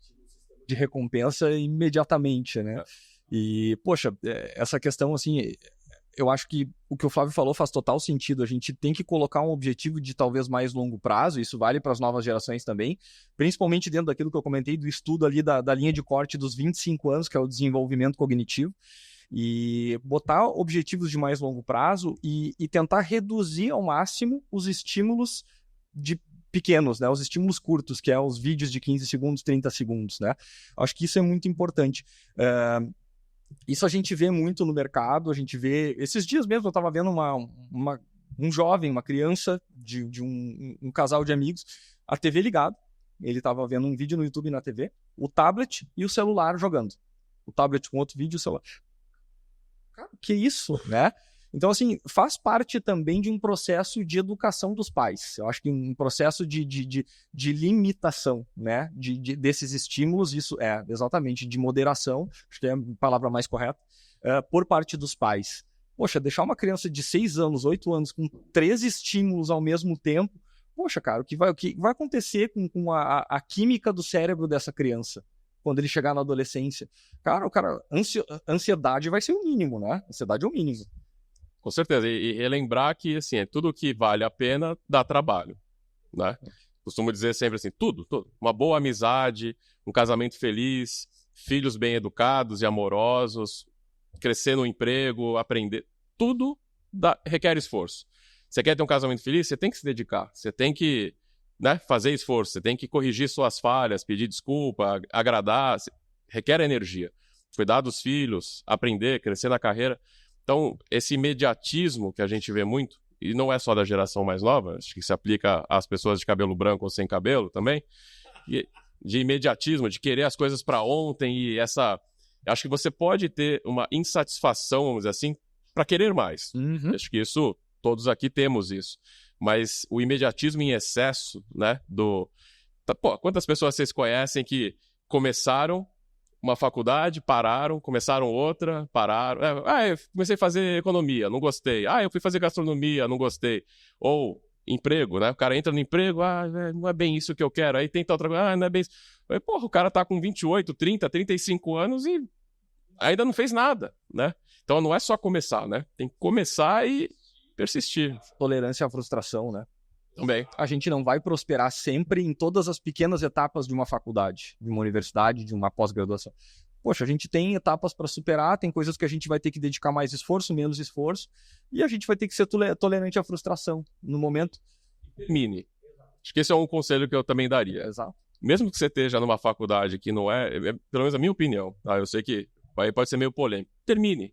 De recompensa imediatamente, né? E, poxa, essa questão, assim, eu acho que o que o Flávio falou faz total sentido. A gente tem que colocar um objetivo de talvez mais longo prazo, isso vale para as novas gerações também, principalmente dentro daquilo que eu comentei do estudo ali da linha de corte dos 25 anos, que é o desenvolvimento cognitivo, e botar objetivos de mais longo prazo e tentar reduzir ao máximo os estímulos de pequenos, né? Os estímulos curtos, que é os vídeos de 15 segundos, 30 segundos, né? Acho que isso é muito importante. Isso a gente vê muito no mercado, a gente vê... Esses dias mesmo eu estava vendo um jovem, uma criança de um casal de amigos, a TV ligada, ele estava vendo um vídeo no YouTube na TV, o tablet e o celular jogando. O tablet com outro vídeo e o celular. Cara, que isso, né? Então, assim, faz parte também de um processo de educação dos pais. Eu acho que um processo de limitação, né? Desses estímulos, isso é exatamente de moderação, acho que é a palavra mais correta, por parte dos pais. Poxa, deixar uma criança de 6 anos, 8 anos, com 3 estímulos ao mesmo tempo, poxa, cara, o que vai acontecer com a química do cérebro dessa criança quando ele chegar na adolescência? Cara, ansiedade vai ser o mínimo, né? Ansiedade é o mínimo. Com certeza. E relembrar que, assim, tudo que vale a pena dá trabalho, né? Costumo dizer sempre assim, tudo. Uma boa amizade, um casamento feliz, filhos bem educados e amorosos, crescer no emprego, aprender. Tudo requer esforço. Você quer ter um casamento feliz? Você tem que se dedicar. Você tem que, né, fazer esforço. Você tem que corrigir suas falhas, pedir desculpa, agradar. Requer energia. Cuidar dos filhos, aprender, crescer na carreira. Então, esse imediatismo que a gente vê muito, e não é só da geração mais nova, acho que se aplica às pessoas de cabelo branco ou sem cabelo também, de imediatismo, de querer as coisas para ontem e essa... Acho que você pode ter uma insatisfação, vamos dizer assim, para querer mais. Uhum. Acho que isso, todos aqui temos isso. Mas o imediatismo em excesso, né, quantas pessoas vocês conhecem que começaram uma faculdade, pararam, começaram outra, pararam. Eu comecei a fazer economia, não gostei. Eu fui fazer gastronomia, não gostei. Ou emprego, né? O cara entra no emprego, não é bem isso que eu quero. Aí tenta outra coisa, não é bem isso. Aí, o cara tá com 28, 30, 35 anos e ainda não fez nada, né? Então não é só começar, né? Tem que começar e persistir. Tolerância à frustração, né? Também. A gente não vai prosperar sempre em todas as pequenas etapas de uma faculdade, de uma universidade, de uma pós-graduação. Poxa, a gente tem etapas para superar, tem coisas que a gente vai ter que dedicar mais esforço, menos esforço, e a gente vai ter que ser tolerante à frustração no momento. Termine. Acho que esse é um conselho que eu também daria. Exato. Mesmo que você esteja numa faculdade que não pelo menos a minha opinião, tá? Eu sei que aí pode ser meio polêmico. Termine.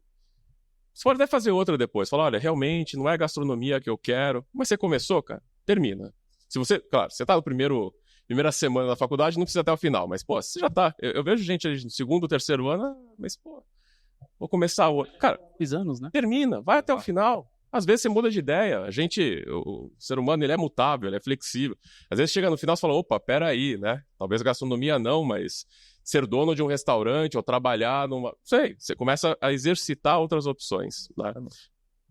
Você pode até fazer outra depois. Falar, olha, realmente não é gastronomia que eu quero. Mas você começou, cara? Termina. Se você, claro, você tá no primeira semana da faculdade, não precisa até o final. Mas, você já tá. Eu vejo gente no segundo, terceiro ano, mas, vou começar outro. Cara, 2 anos, né? termina, vai até o final. Às vezes você muda de ideia. O ser humano, ele é mutável, ele é flexível. Às vezes chega no final e fala, opa, peraí, né? Talvez gastronomia não, mas ser dono de um restaurante ou trabalhar numa... Sei, você começa a exercitar outras opções, né?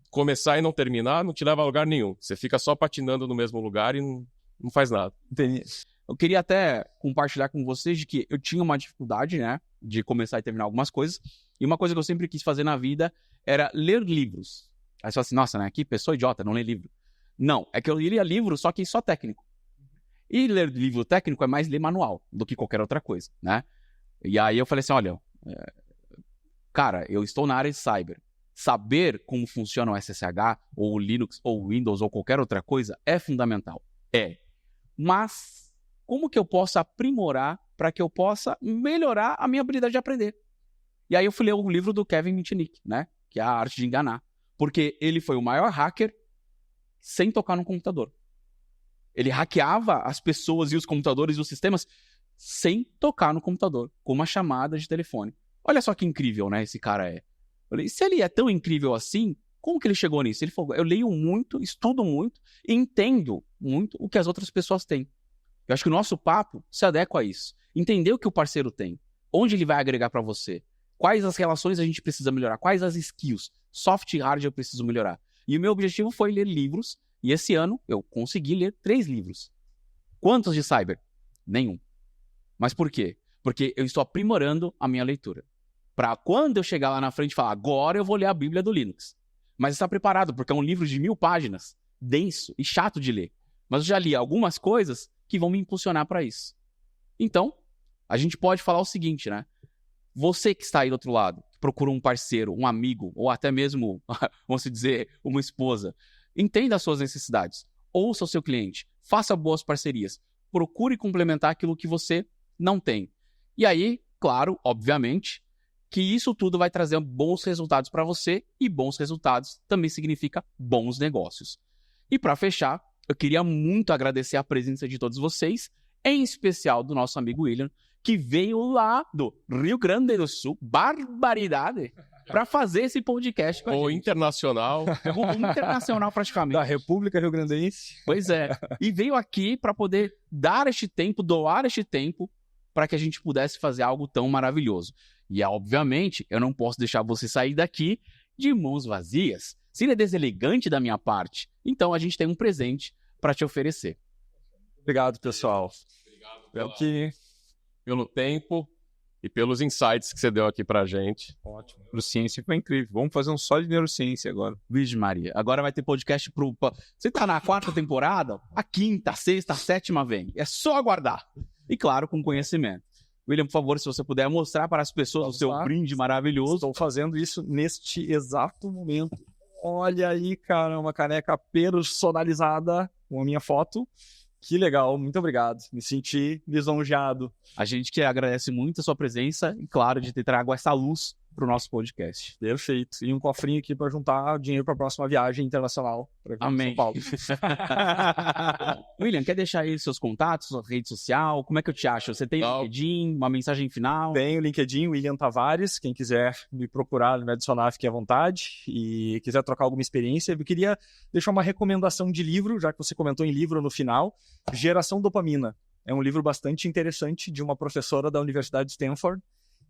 Começar e não terminar não te leva a lugar nenhum. Você fica só patinando no mesmo lugar e não faz nada. Entendi. Eu queria até compartilhar com vocês de que eu tinha uma dificuldade, né, de começar e terminar algumas coisas. E uma coisa que eu sempre quis fazer na vida era ler livros. Aí você fala assim, nossa, né, que pessoa idiota, não lê livro. Não, é que eu lia livro, só que só técnico. E ler livro técnico é mais ler manual do que qualquer outra coisa, né? E aí eu falei assim, olha, cara, eu estou na área de cyber. Saber como funciona o SSH, ou o Linux, ou o Windows, ou qualquer outra coisa é fundamental. Mas como que eu posso aprimorar para que eu possa melhorar a minha habilidade de aprender? E aí eu fui ler o livro do Kevin Mitnick, né? Que é A Arte de Enganar. Porque ele foi o maior hacker sem tocar no computador. Ele hackeava as pessoas e os computadores e os sistemas sem tocar no computador, com uma chamada de telefone. Olha só que incrível, né, esse cara é. Eu falei, se ele é tão incrível assim, como que ele chegou nisso? Ele falou, eu leio muito, estudo muito e entendo muito o que as outras pessoas têm. Eu acho que o nosso papo se adequa a isso. Entender o que o parceiro tem, onde ele vai agregar para você, quais as relações a gente precisa melhorar, quais as skills, soft e hard eu preciso melhorar. E o meu objetivo foi ler livros, e esse ano eu consegui ler 3 livros. Quantos de cyber? Nenhum. Mas por quê? Porque eu estou aprimorando a minha leitura. Para quando eu chegar lá na frente e falar, agora eu vou ler a Bíblia do Linux. Mas está preparado, porque é um livro de 1000 páginas, denso e chato de ler. Mas eu já li algumas coisas que vão me impulsionar para isso. Então, a gente pode falar o seguinte, né? Você que está aí do outro lado, procura um parceiro, um amigo, ou até mesmo, vamos dizer, uma esposa. Entenda as suas necessidades. Ouça o seu cliente. Faça boas parcerias. Procure complementar aquilo que você não tem. E aí, claro, obviamente, que isso tudo vai trazer bons resultados para você, e bons resultados também significa bons negócios. E para fechar, eu queria muito agradecer a presença de todos vocês, em especial do nosso amigo William, que veio lá do Rio Grande do Sul, barbaridade, para fazer esse podcast com a gente. Internacional. Internacional praticamente. Da República Rio Grandense. Pois é. E veio aqui para poder dar este tempo, doar este tempo, para que a gente pudesse fazer algo tão maravilhoso. E, obviamente, eu não posso deixar você sair daqui de mãos vazias. Seria deselegante da minha parte. Então, a gente tem um presente para te oferecer. Obrigado, pessoal. Pelo tempo e pelos insights que você deu aqui pra gente. Ótimo. Neurociência foi incrível. Vamos fazer um só de neurociência agora. Virgem Maria. Agora vai ter podcast Você tá na 4ª temporada, a 5ª, a 6ª, a 7ª vem. É só aguardar. E claro, com conhecimento. William, por favor, se você puder mostrar para as pessoas o seu brinde maravilhoso. Estou fazendo isso neste exato momento. Olha aí, cara, uma caneca personalizada com a minha foto. Que legal, muito obrigado. Me senti lisonjeado. A gente que agradece muito a sua presença e, claro, de ter trago essa luz para o nosso podcast. Perfeito. E um cofrinho aqui para juntar dinheiro para a próxima viagem internacional. Amém. São Paulo. William, quer deixar aí seus contatos, sua rede social? Como é que eu te acho? Você tem LinkedIn, uma mensagem final? Tenho LinkedIn, William Tavares. Quem quiser me procurar, me adicionar, fique à vontade. E quiser trocar alguma experiência, eu queria deixar uma recomendação de livro, já que você comentou em livro no final. Geração Dopamina. É um livro bastante interessante de uma professora da Universidade de Stanford.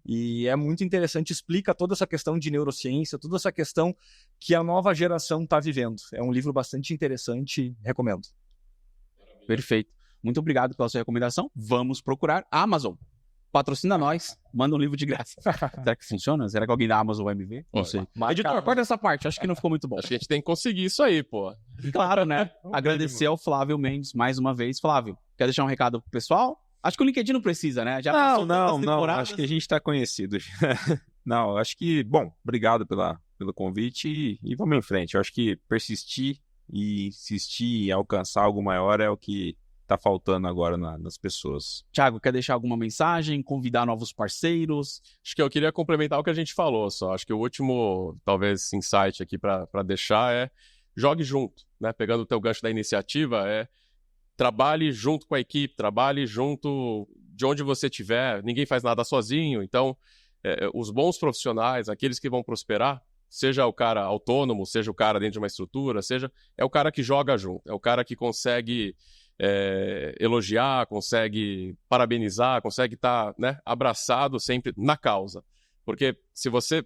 E é muito interessante, explica toda essa questão de neurociência, toda essa questão que a nova geração está vivendo. É um livro bastante interessante, recomendo. Perfeito. Muito obrigado pela sua recomendação. Vamos procurar a Amazon. Patrocina nós, manda um livro de graça. Será que funciona? Será que alguém da Amazon vai me ver? Não sei. Editor, corta essa parte, acho que não ficou muito bom. Acho que a gente tem que conseguir isso aí, pô. Claro, né? Agradecer ao Flávio Mendes mais uma vez. Flávio, quer deixar um recado pro pessoal? Acho que o LinkedIn não precisa, né? Não. Acho que a gente está conhecido. Não, acho que... Bom, obrigado pelo convite e vamos em frente. Eu acho que persistir e insistir em alcançar algo maior é o que está faltando agora nas pessoas. Thiago, quer deixar alguma mensagem? Convidar novos parceiros? Acho que eu queria complementar o que a gente falou só. Acho que o último, talvez, insight aqui para deixar é jogue junto, né? Pegando o teu gancho da iniciativa, trabalhe junto com a equipe, trabalhe junto de onde você estiver, ninguém faz nada sozinho, então os bons profissionais, aqueles que vão prosperar, seja o cara autônomo, seja o cara dentro de uma estrutura, é o cara que joga junto, é o cara que consegue elogiar, consegue parabenizar, consegue estar abraçado sempre na causa, porque se você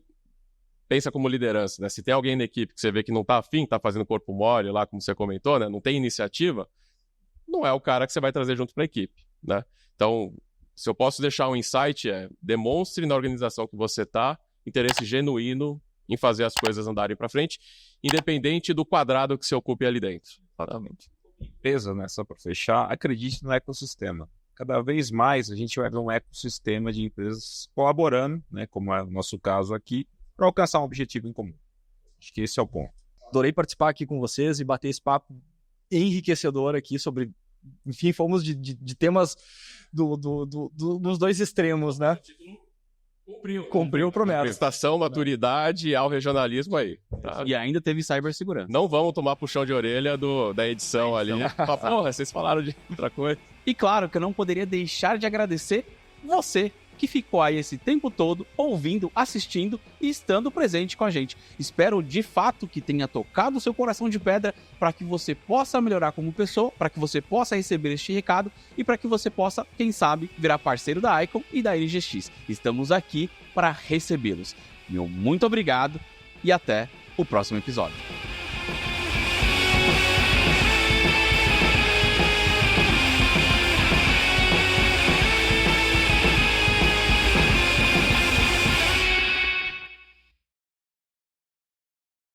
pensa como liderança, né? Se tem alguém na equipe que você vê que não está afim, está fazendo corpo mole lá, como você comentou, né? Não tem iniciativa, não é o cara que você vai trazer junto para a equipe, né? Então, se eu posso deixar um insight, demonstre na organização que você está interesse genuíno em fazer as coisas andarem para frente, independente do quadrado que você ocupe ali dentro. Exatamente. Empresa, né, só para fechar, acredite no ecossistema. Cada vez mais a gente vai ver um ecossistema de empresas colaborando, né, como é o nosso caso aqui, para alcançar um objetivo em comum. Acho que esse é o ponto. Adorei participar aqui com vocês e bater esse papo enriquecedor aqui sobre, enfim, fomos de temas dos dois extremos, né? Cumpriu promessa. Prestação, maturidade ao regionalismo aí. Tá? E ainda teve cibersegurança. Não vamos tomar puxão de orelha da edição ali. Porra, vocês falaram de outra coisa. E claro que eu não poderia deixar de agradecer você que ficou aí esse tempo todo ouvindo, assistindo e estando presente com a gente. Espero de fato que tenha tocado o seu coração de pedra para que você possa melhorar como pessoa, para que você possa receber este recado e para que você possa, quem sabe, virar parceiro da Icon e da NGX. Estamos aqui para recebê-los. Meu muito obrigado e até o próximo episódio.